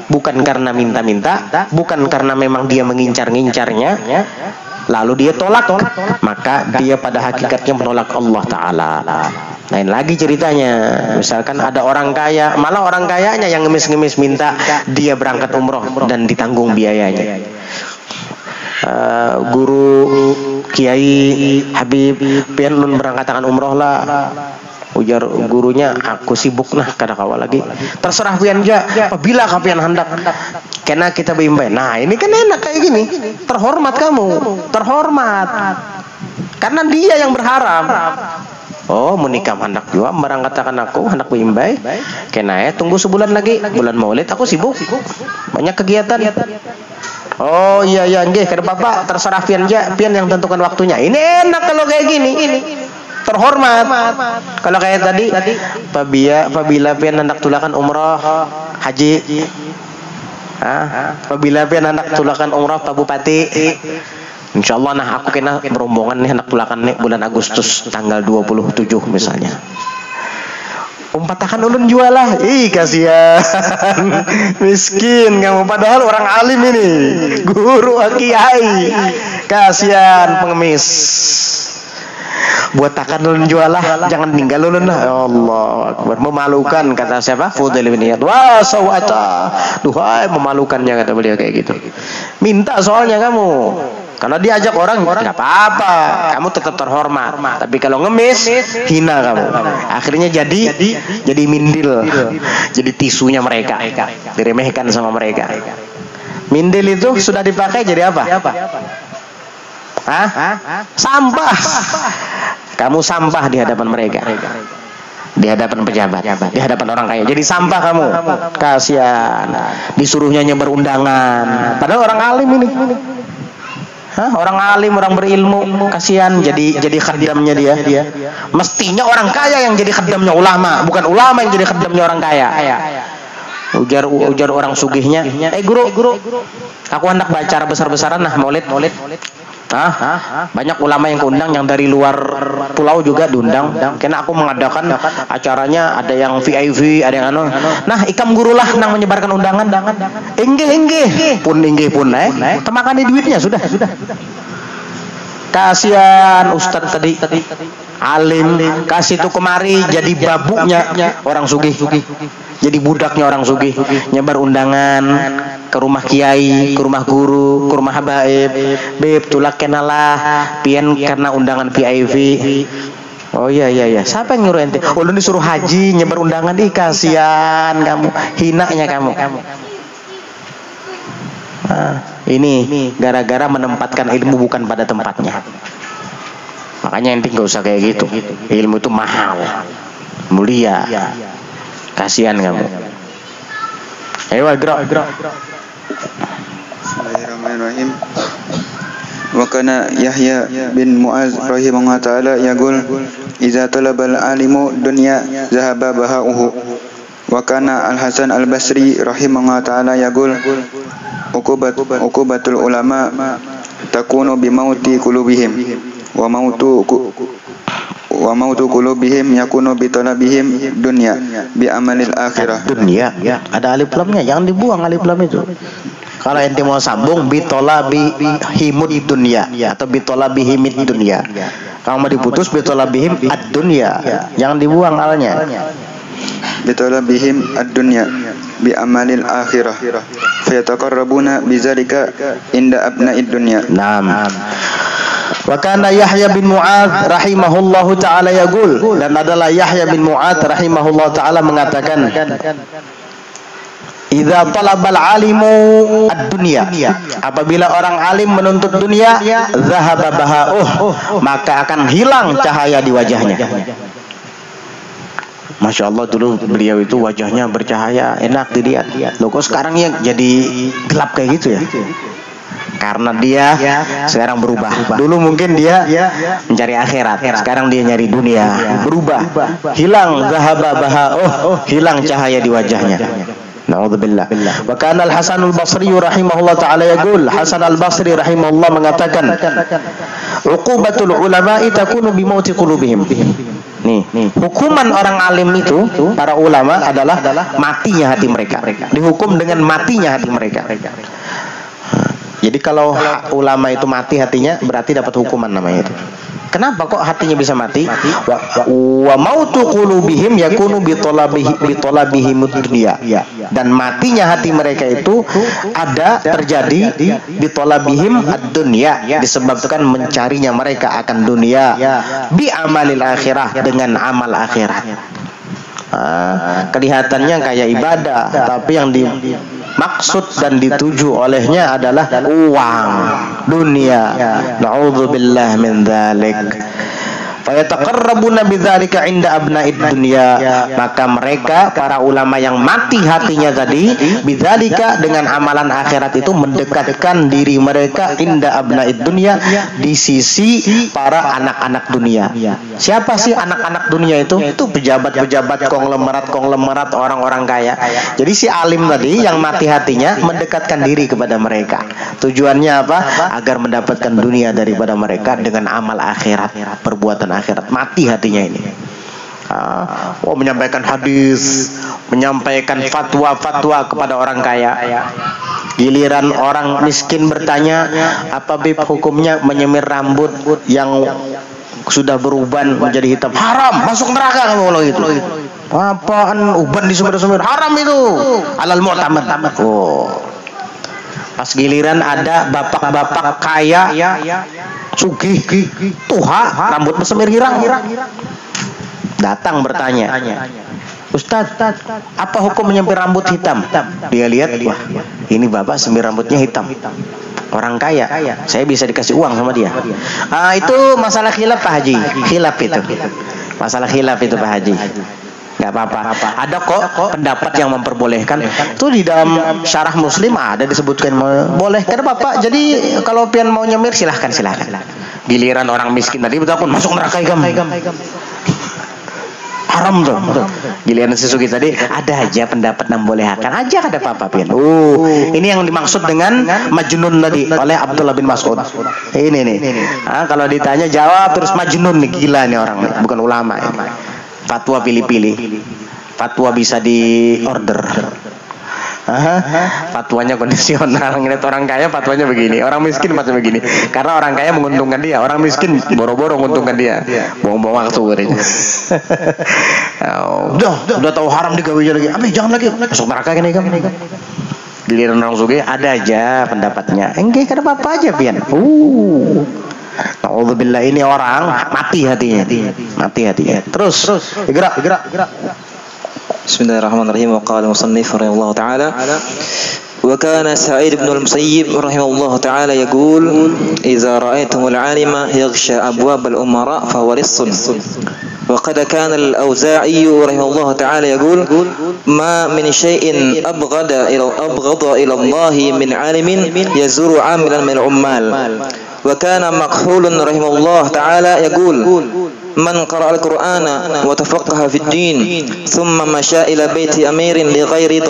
[SPEAKER 1] bukan karena minta-minta, bukan karena memang dia mengincar-ngincarnya, lalu dia tolak, maka dia pada hakikatnya menolak Allah Ta'ala. Lain lagi ceritanya. Misalkan ada orang kaya, malah orang kayanya yang ngemis-ngemis minta dia berangkat umroh dan ditanggung biayanya. Guru Kiai Habib pian lun berangkatan umroh lah, ujar gurunya, aku sibuk nah kada kawal lagi. Terserah pian ja, apabila kapian hendak kena kita bimbing. Nah ini kan enak kayak gini, terhormat kamu, terhormat, karena dia yang berharap. Oh menikah hendak juga berangkatkan aku hendak bimbing, kena tunggu sebulan lagi, bulan Maulid aku sibuk, banyak kegiatan. Oh iya nggih, kada apa-apa, terserah pian ja, pian yang tentukan waktunya. Ini enak kalau kayak gini, terhormat. Kalau kayak tadi, apabila pian hendak tulakan umroh haji, apabila pian hendak tulakan umroh Pak Bupati, insyaallah nah aku kena berombongan nih hendak tulakan nih bulan Agustus tanggal 27 misalnya. Umpatakan ulun jualah. Ih kasihan, miskin kamu, padahal orang alim ini, guru kiai. Kasihan pengemis. Buat takan ulun jualah, jangan tinggal ulun lah. Ya Allah Akbar, memalukan, kata siapa? Fudail bin Iyad. Wah sawata, duhai memalukannya, kata beliau kayak gitu. Minta soalnya kamu, kalau diajak orang nggak apa-apa, kamu tetap terhormat. Tapi kalau ngemis, hina kamu. Akhirnya jadi mindil, jadi tisunya mereka, diremehkan sama mereka. Mindil itu sudah dipakai jadi apa? Sampah. Kamu sampah di hadapan mereka, di hadapan pejabat, di hadapan orang kaya. Jadi sampah kamu. Kasihan, disuruhnya nyebar undangan, padahal orang alim ini. Orang alim, orang berilmu, kasihan jadi khadamnya dia. Mestinya orang kaya yang jadi khadamnya ulama, bukan ulama yang jadi khadamnya orang kaya. Ujar orang sugihnya, guru, aku hendak baca besar-besaran nah Maulid. Banyak ulama yang keundang, yang dari luar pulau juga diundang. Karena aku mengadakan acaranya, ada yang VIP, ada yang anu. Nah, ikam gurulah nang menyebarkan undangan. Inggih pun temakani duitnya sudah. Kasihan Ustadz tadi alim kasih tuh kemari jadi babuknya orang sugih, jadi budaknya orang sugih, nyebar undangan ke rumah kiai, ke rumah guru, ke rumah habaib. Beb tulak kenalah pian karena undangan VIP. Oh iya, siapa yang nyuruh ente? Lu disuruh haji nyebar undangan. Kasihan kamu, hinanya kamu. Ini gara-gara menempatkan ilmu bukan pada tempatnya. Makanya ente nggak usah kayak gitu. Ilmu itu mahal, mulia. Kasihan kamu. Ayo gerak.
[SPEAKER 4] Bismillahirrahmanirrahim. Wa kana Yahya bin Mu'az rahimahullah ta'ala yaqul idza talabal alimu dunya zahaba bahauhu. Wa kana Al-Hasan Al-Basri rahimahullah ta'ala yaqul uqubatul ulama takunu bimauti qulubihim wa mautu qulubihim yakunu bi talabihim dunya bi amalil akhirah.
[SPEAKER 1] Dunia ada alif lamnya, jangan dibuang alif lam itu. Kalau ente mau sambung bi talabihimud dunya atau bi talabihimid dunya. Kalau mau diputus bi talabihim ad-dunya, jangan dibuang alnya.
[SPEAKER 4] Bi talabihim ad-dunya bi amalil akhirah fayataqarrabuna bizalika inda abna'id dunya.
[SPEAKER 1] Naam. Wa kana Yahya bin Mu'adz rahimahullahu taala yaqul, dan adalah Yahya bin Mu'adz rahimahullahu taala mengatakan, idza talabal alimu ad-dunya, apabila orang alim menuntut dunia, zahaba bahauh, maka akan hilang cahaya di wajahnya. Masya Allah, dulu beliau itu wajahnya bercahaya, enak dilihat. Loh kok sekarang ya jadi gelap kayak gitu ya? Karena dia sekarang berubah. Dulu mungkin dia mencari akhirat, sekarang dia nyari dunia. Berubah, hilang zahaba bahauh, hilang cahaya di wajahnya. Na'udzubillah. Wa kana Al-Hasan Al-Basri rahimahullah ta'ala yaqul, Hasan Al-Basri rahimahullah mengatakan, uqubatul ulama'i takunu bi mauti qulubihim. Nih, hukuman orang alim itu, para ulama adalah matinya hati mereka. Dihukum dengan matinya hati mereka. Jadi kalau ulama itu mati hatinya, berarti dapat hukuman namanya itu. Kenapa kok hatinya bisa mati? Wa mautu qulubihim yakunu bi talabihim dunya. Dan matinya hati mereka itu terjadi bi talabihim ad-dunya, disebabkan mencarinya mereka akan dunia, bi amalil akhirah, dengan amal akhirat. Kelihatannya kayak ibadah, tapi yang dimaksud dan dituju olehnya adalah uang, dunia. Na'udzubillah min dzalik. Fayataqarrabuna bidzalika inda abna'id dunya, maka mereka para ulama yang mati hatinya tadi, bidzalika dengan amalan akhirat itu mendekatkan diri mereka inda abna'id dunya, di sisi para anak-anak dunia. Siapa sih anak-anak dunia itu? Itu pejabat-pejabat, konglomerat, orang-orang kaya. Jadi si alim tadi yang mati hatinya mendekatkan diri kepada mereka. Tujuannya apa? Agar mendapatkan dunia daripada mereka dengan amal akhirat, perbuatan akhirat. Mati hatinya ini. Menyampaikan hadis, menyampaikan fatwa-fatwa kepada orang kaya. Giliran orang miskin bertanya, apa bib hukumnya menyemir rambut yang sudah beruban menjadi hitam? Haram, masuk neraka kamu kalau gitu. Apaan uban disumir-sumir? Haram itu. Alal mu'tamad. Pas giliran ada bapak-bapak kaya, sugih, tuha, rambut bersemir hirang, datang bertanya, Ustaz, apa hukum menyemir rambut hitam? Dia lihat, wah, ini bapak semir rambutnya hitam. Orang kaya, saya bisa dikasih uang sama dia. Itu masalah khilaf Pak Haji. Khilaf itu. Masalah khilaf itu Pak Haji. Gak apa-apa. Ada kok pendapat yang memperbolehkan. Itu di dalam syarah Muslim ada disebutkan boleh. Karena Bapak, jadi kalau pian mau nyemir silahkan. Giliran orang miskin tadi betul pun masuk neraka igam. haram tuh. Giliran si Sugi tadi ada aja pendapat membolehkan aja ada apa-apa pian. Ini yang dimaksud dengan majnun tadi oleh Abdullah bin Mas'ud. Ini nih. Kalau ditanya jawab terus majnun nih, gila nih orang nih, bukan ulama ya. Fatwa pilih-pilih. Fatwa bisa di order. Fatwanya kondisional. Ngeliat orang kaya fatwanya begini, orang miskin fatwanya begini. Karena orang kaya menguntungkan dia, orang miskin boro-boro menguntungkan dia. Buang-buang waktu katanya. Udah tahu haram digawe lagi. Abi jangan lagi masuk neraka gini kan. Giliran orang sugih ada aja pendapatnya. Enggak ada apa-apa aja pian. Alhamdulillah ini orang mati hatinya. Terus gerak.
[SPEAKER 5] Bismillahirrahmanirrahim. Wa qala al-musannif rahimahullah ta'ala wa kana Sa'id ibn al-Musayyib rahimahullah ta'ala yaqul idza ra'aytumul 'alima yaghsha abwab al-umara fa huwa lis-sun. Wa qad kana al-Auza'i rahimahullah ta'ala yaqul ma min shay'in abghada ila Allah min 'alimin yazuru 'amilan min al-ummal. Wa kana Makhul rahimahullah ta'ala yaqul man qara'a al-Qur'ana wa tafaqqaha fi ad-din thumma masha ila baiti amirin li ghairi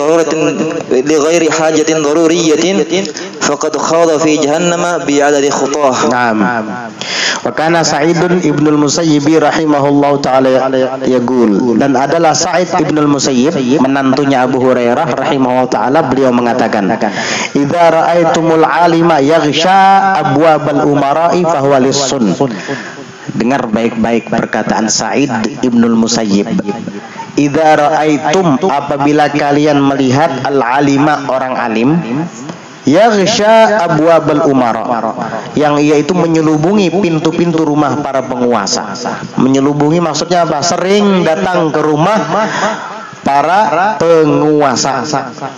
[SPEAKER 5] hajatin daruriyatin faqad khada fi jahannam bi 'adadi khutah.
[SPEAKER 1] Naam. Wa kana Sa'id ibn al-Musayyib rahimahullahu taala yaqul, dan adalah Sa'id ibn al-Musayyib menantunya Abu Hurairah rahimahullahu taala, beliau mengatakan idza ra'aitumul 'alima yaghsha abwabal umara'i fa huwa lis-sun. Dengar baik-baik perkataan Sa'id ibnul Musayyib. Idza ra'aitum, apabila kalian melihat al-alima, orang alim, yaghsha abwabal umara, yang ia itu menyelubungi pintu-pintu rumah para penguasa. Menyelubungi maksudnya apa? Sering datang ke rumah para penguasa,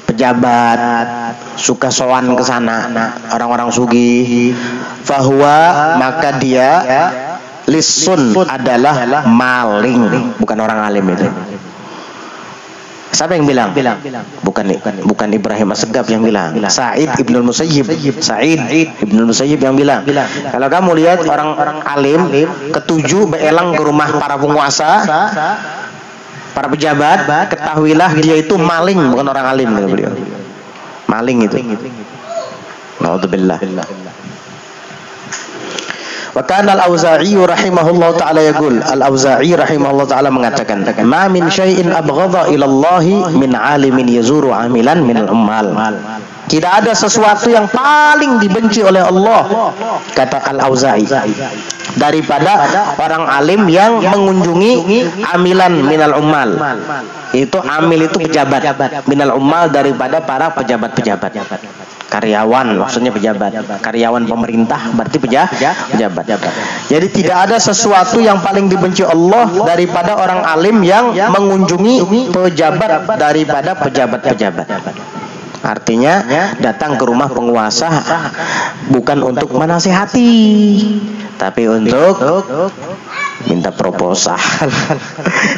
[SPEAKER 1] pejabat, suka sowan ke sana, orang-orang sugih. Fahuwa, maka dia lisun, adalah maling, bukan orang alim itu. Siapa yang bilang? Bukan Ibrahim As-Segaf yang bilang. Sa'id ibnul Musayyib. Sa'id ibnul Musayyib yang bilang. Kalau kamu lihat orang alim ketujuh beelang ke rumah para penguasa, para pejabat, ketahuilah dia itu maling, bukan orang alim, kata beliau. Maling itu. Naudzubillah. Wa kana al-Auza'i rahimahullahu ta'ala yaqul, al-Auza'i rahimahullahu ta'ala mengatakan, ma min syai'in abghadha ila Allah min 'alimin yazuru 'amilan min al-ummal. Tidak ada sesuatu yang paling dibenci oleh Allah, kata al-Auza'i, daripada orang alim yang mengunjungi amilan minal ummal. Itu amil itu pejabat, minal ummal daripada para pejabat-pejabat. Karyawan maksudnya pejabat, karyawan pemerintah berarti pejabat. Jadi tidak ada sesuatu yang paling dibenci Allah daripada orang alim yang mengunjungi pejabat daripada pejabat-pejabat. Artinya datang ke rumah penguasa bukan untuk menasihati, tapi untuk minta proposal,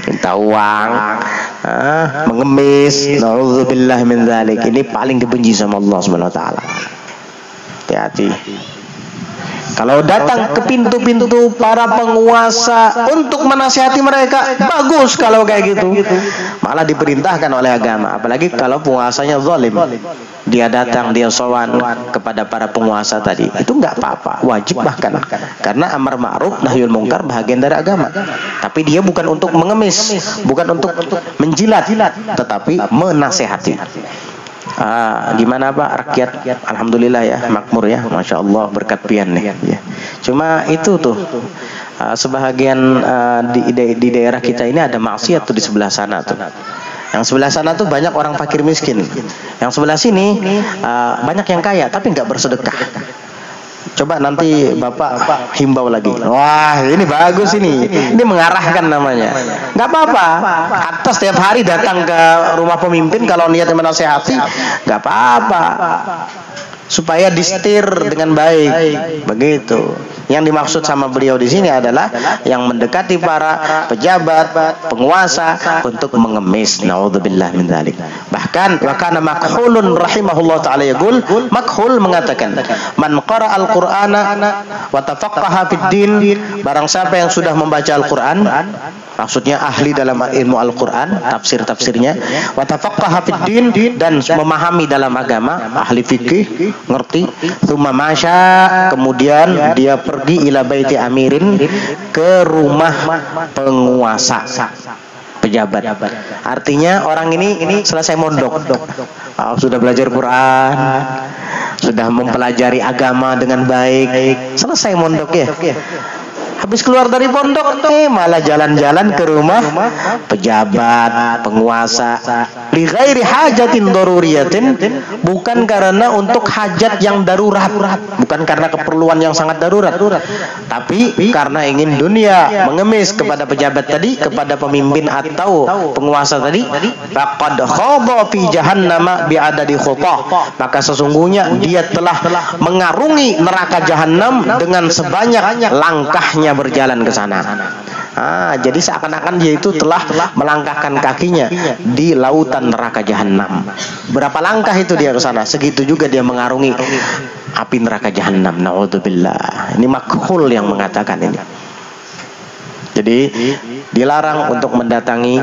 [SPEAKER 1] minta uang, mengemis. Nauzubillah min dzalik. Ini paling dibenci sama Allah Subhanahu wa taala. Hati-hati. Kalau datang ke pintu-pintu para penguasa untuk menasihati mereka, bagus kalau kayak gitu. Malah diperintahkan oleh agama. Apalagi kalau penguasanya zalim. Dia datang, dia sowan kepada para penguasa tadi. Itu enggak apa-apa, wajib bahkan. Karena amar ma'ruf nahyul munkar bahagian dari agama. Tapi dia bukan untuk mengemis, bukan untuk menjilat, tetapi menasihati. Gimana Pak rakyat? Alhamdulillah ya, makmur ya, masya Allah, berkat pian nih ya. Cuma itu tuh sebahagian di daerah kita ini ada maksiat tuh di sebelah sana tuh. Yang sebelah sana tuh banyak orang fakir miskin. Yang sebelah sini banyak yang kaya tapi nggak bersedekah. Coba nanti Bapak himbau lagi. Wah, ini bagus ini. Ini mengarahkan namanya. Nggak apa-apa. Atas setiap hari datang ke rumah pemimpin kalau niatnya menasehati, nggak apa-apa. Supaya disetir dengan baik. Begitu. Yang dimaksud sama beliau di sini adalah yang mendekati para pejabat, penguasa untuk mengemis. Naudzubillah min dzalik. Bahkan wa kana Makhulun rahimahullah taala yaqul, Makhul mengatakan, man qara al-Qur'ana wa tafaqqaha fid din, barang siapa yang sudah membaca Al-Qur'an, maksudnya ahli dalam ilmu Al-Quran, tafsir-tafsirnya, wa tafaqqaha fid din, dan memahami dalam agama, ahli fikih, ngerti, tsumma masya, kemudian dia pergi ila baiti amirin, ke rumah penguasa, pejabat. Artinya orang ini selesai mondok, sudah belajar Quran, sudah mempelajari agama dengan baik, selesai mondok ya. Habis keluar dari pondok, malah jalan-jalan ke rumah pejabat, penguasa. Li ghairi hajatin daruriyatin, bukan karena untuk hajat yang darurat, bukan karena keperluan yang sangat darurat, tapi karena ingin dunia, mengemis kepada pejabat tadi, kepada pemimpin atau penguasa tadi. Faqad khadha fi jahannama bi'adadi khutah, maka sesungguhnya dia telah mengarungi neraka jahanam dengan sebanyak langkahnya berjalan ke sana. Jadi seakan-akan dia itu telah melangkahkan kakinya di lautan neraka jahanam. Berapa langkah itu dia ke sana, segitu juga dia mengarungi api neraka jahanam. Naudzubillah. Ini makhul yang mengatakan ini. Jadi dilarang untuk mendatangi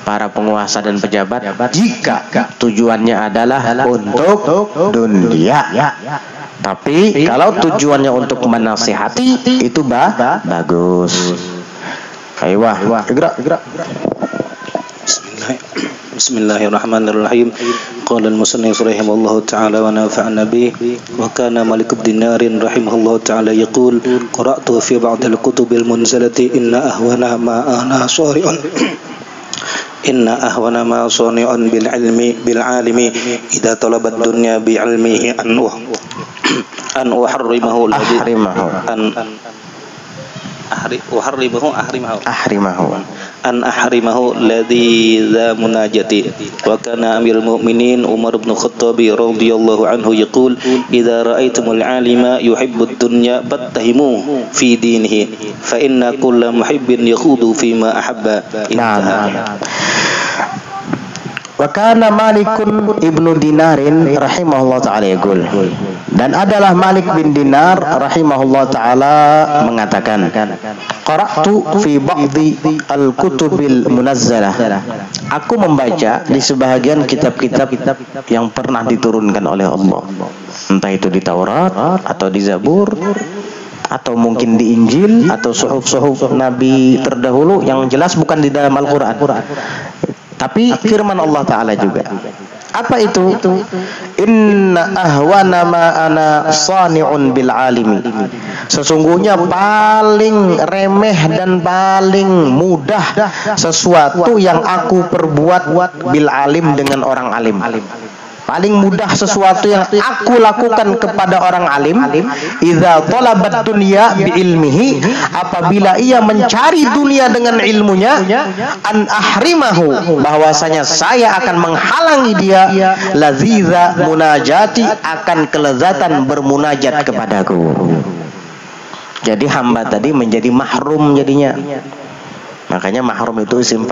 [SPEAKER 1] para penguasa dan pejabat jika tujuannya adalah untuk dunia. Tapi kalau tujuannya untuk menasihati, itu bagus. Ayo, gerak.
[SPEAKER 6] Bismillahirrahmanirrahim. Qala al-musannif rahimahullahu ta'ala wa nafa'ana bihi, wa kana Malik bin Dinar rahimahullahu ta'ala yaqul qara'tu fi ba'd al-kutub al-munzalati inna ahwana ma ana shari'un inna ahwana ma sani'un bil ilmi bil alimi idza talaba ad-dunya bi ilmihi an uharrimahu alladhi dha munajati. Wa kana amirul mu'minin Umar bin Khattab radhiyallahu anhu yaqul idza ra'aytumul 'alima yuhibbud dunya fattahimu fi dinihi fa inna kulla muhibbin yakhudu fi ma ahabba.
[SPEAKER 1] Wa kana Malikun ibnu Dinarin rahimahullah ta'ala yaqul, dan adalah Malik bin Dinar rahimahullah ta'ala mengatakan, qara'tu fi ba'di al-kutubil munazzalah, aku membaca di sebahagian kitab-kitab yang pernah diturunkan oleh Allah, entah itu di Taurat atau di Zabur atau mungkin di Injil atau suhuf-suhuf Nabi terdahulu, yang jelas bukan di dalam Al-Quran, tapi firman Allah Ta'ala juga. Apa itu? Inna ahwana ma ana sani'un bil alimi, sesungguhnya paling remeh dan paling mudah sesuatu yang aku perbuat bil alim, dengan orang alim. Paling mudah sesuatu yang aku lakukan kepada orang alim, idza talabat dunya bi ilmihi, apabila ia mencari dunia dengan ilmunya, an ahrimahu, bahwasanya saya akan menghalangi dia, laziza munajati, akan kelezatan bermunajat kepadaku. Jadi hamba tadi menjadi mahrum jadinya. Makanya mahrum itu isim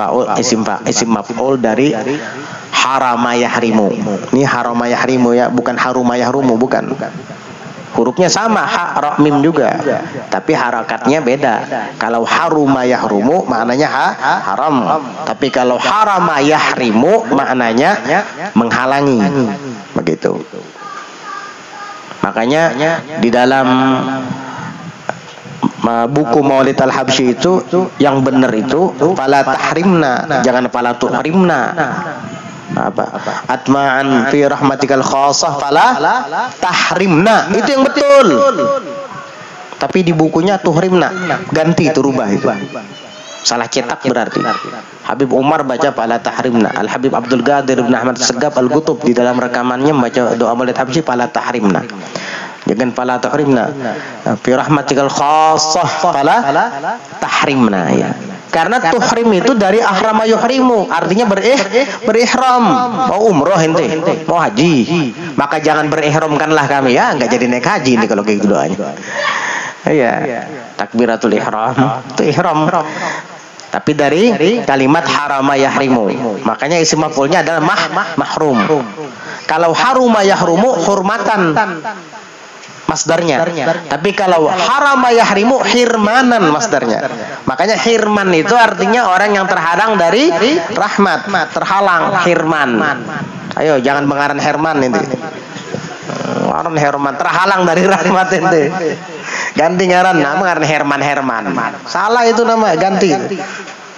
[SPEAKER 1] maf'ul dari harama yahrimu. Ini harama yahrimu ya, bukan haruma yahrumu, bukan. Hurufnya sama, ha, ra, mim juga, tapi harakatnya beda. Kalau haruma yahrumu maknanya haram, tapi kalau harama yahrimu maknanya menghalangi, begitu. Makanya di dalam buku Maulid Al-Habsyi itu yang benar itu fala tahrimna, jangan fala tuhrimna. Atma'an fi rahmatikal khassah fala tahrimna, itu yang betul. Tapi di bukunya tuhrimna, ganti itu, rubah itu. Salah cetak berarti. Habib Umar baca fala tahrimna. Al Habib Abdul Qadir bin Ahmad Segaf Al-Qutub di dalam rekamannya membaca doa Maulid Habsyi fala tahrimna. Jangan fala tahrimna. Fi rahmatikal khassah fala tahrimna ya. Karena tuhrim itu dari ahrama yuhrimu, artinya berihram. Mau umroh ente, mau haji, maka jangan berihramkanlah kami ya, enggak jadi naik haji nih kalau kayak gitu doanya. Iya, takbiratul ihram itu ihram. Tapi dari kalimat harama yahrimu, makanya isim maf'ulnya adalah mahrum. Kalau haruma yahrumu hurmatan, masdarnya. Tapi kalau harama yahrimu, hirmanan masdarnya. Makanya hirman itu artinya orang yang terhalang dari rahmat, terhalang, hirman. Ayo jangan mengaran Herman ini. Ngaran Herman, terhalang dari rahmat ini. Ganti ngaran, nama ngaran Herman. Salah itu nama, ganti.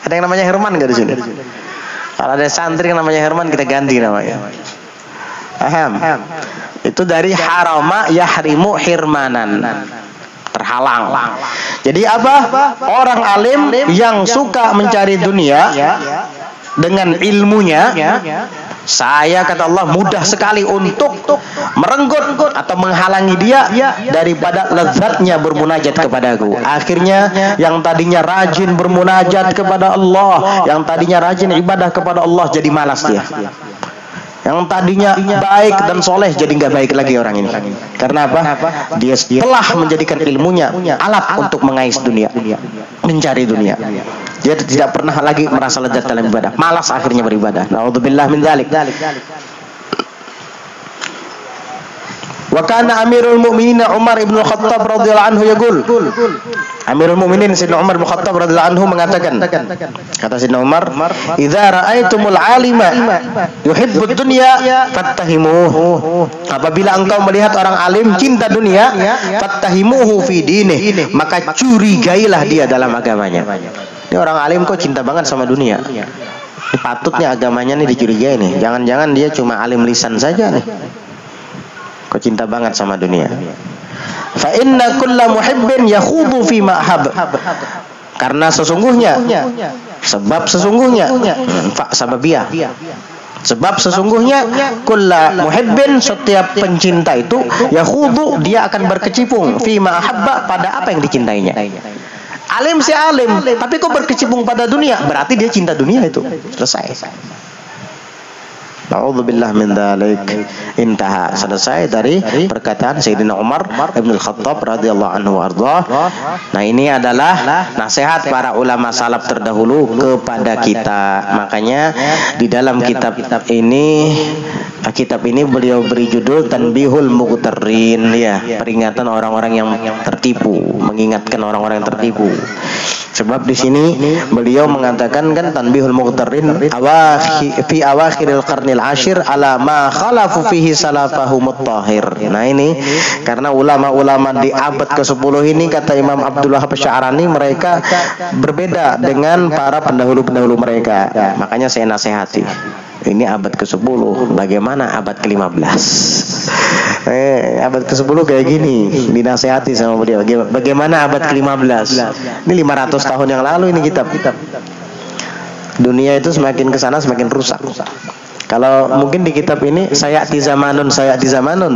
[SPEAKER 1] Ada yang namanya Herman nggak di sini? Kalau ada santri yang namanya Herman, kita ganti namanya. Paham? Itu dari harama yahrimu hirmanan, terhalang. Jadi apa? Orang alim yang suka mencari dunia dengan ilmunya, saya kata Allah mudah sekali untuk merenggut atau menghalangi dia daripada lezatnya bermunajat kepadaku. Akhirnya yang tadinya rajin bermunajat kepada Allah, yang tadinya rajin ibadah kepada Allah, jadi malas dia. Yang tadinya baik dan soleh jadi nggak baik lagi orang ini. Karena apa? Dia telah menjadikan ilmunya alat untuk mengais dunia, mencari dunia. Dia tidak pernah lagi merasa lezat dalam ibadah, malas akhirnya beribadah. Na'udzubillah min dzalik. Wa kana Amirul Mukminin Umar ibn Khattab radhiyallahu anhu yaqul. Amirul Mukminin Sayyidina Umar bin Khattab radhiyallahu anhu mengatakan, kata Sayyidina Umar, "Idza ra'aitumul 'alima yuhibbud dunya fattahimuhu." Apabila engkau melihat orang alim cinta dunia, fattahimuhu fi dinih, maka curigailah dia dalam agamanya. Ini orang alim kok cinta banget sama dunia. Ini patutnya agamanya nih dicurigai nih. Jangan-jangan dia cuma alim lisan saja nih. Kok cinta banget sama dunia. Fa inna kulla muhibbin yakhudu fi ma ahab. Karena sesungguhnya, sebab sesungguhnya, fa sababiyah. Sebab sesungguhnya kulla muhibbin, setiap pencinta itu yakhudu, dia akan berkecimpung fi ma ahabba, pada apa yang dicintainya. Alim si alim, tapi kok berkecimpung pada dunia, berarti dia cinta dunia itu. Selesai. Na'udzubillah min dzalik. Intaha. Selesai dari perkataan Sayyidina Umar Ibn Khattab radhiyallahu anhu warḍah. Nah, ini adalah nasihat para ulama salaf terdahulu kepada kita. Makanya di dalam kitab ini beliau beri judul Tanbihul Mughtarrin, ya, peringatan orang-orang yang tertipu, mengingatkan orang-orang yang tertipu. Sebab di sini beliau mengatakan kan Tanbihul Mughtarrin fi awakhiril qarnil ashir ala ma khalafu fihi salafahumut tahir. Nah, ini karena ulama-ulama di abad ke-10 ini, kata Imam Abdul Wahhab Sya'rani, mereka berbeda dengan para pendahulu-pendahulu mereka. Makanya saya nasihati. Ini abad ke-10, bagaimana abad ke-15? Abad ke-10 kayak gini, dinasehati sama beliau. Bagaimana abad ke-15? Ini 500 tahun yang lalu ini kitab. Dunia itu semakin ke sana semakin rusak. Kalau mungkin di kitab ini sayati zamanun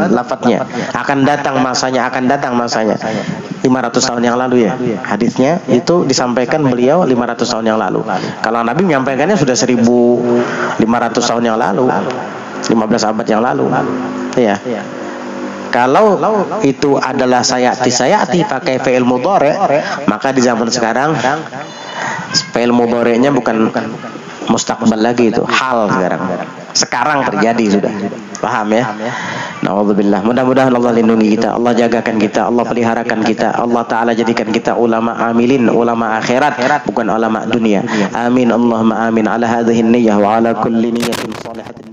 [SPEAKER 1] lafadznya, akan datang masanya. 500 tahun yang lalu, ya. Hadisnya itu disampaikan beliau 500 tahun yang lalu. Kalau Nabi menyampaikannya sudah 1500 tahun yang lalu, 15 abad yang lalu. Ya. Kalau itu adalah sayati pakai fi'il mudhari', maka di zaman sekarang fi'il mudhari'nya bukan mustaqbal lagi, itu hal sekarang terjadi sudah. Paham ya? Na'udzubillah. Mudah-mudahan Allah lindungi kita, Allah jagakan kita, Allah peliharakan kita, Allah Ta'ala jadikan kita ulama amilin, ulama akhirat, bukan ulama dunia. Amin Allahumma amin. Ala hadhihi niyyah wa ala kulli niyyatin shalihatin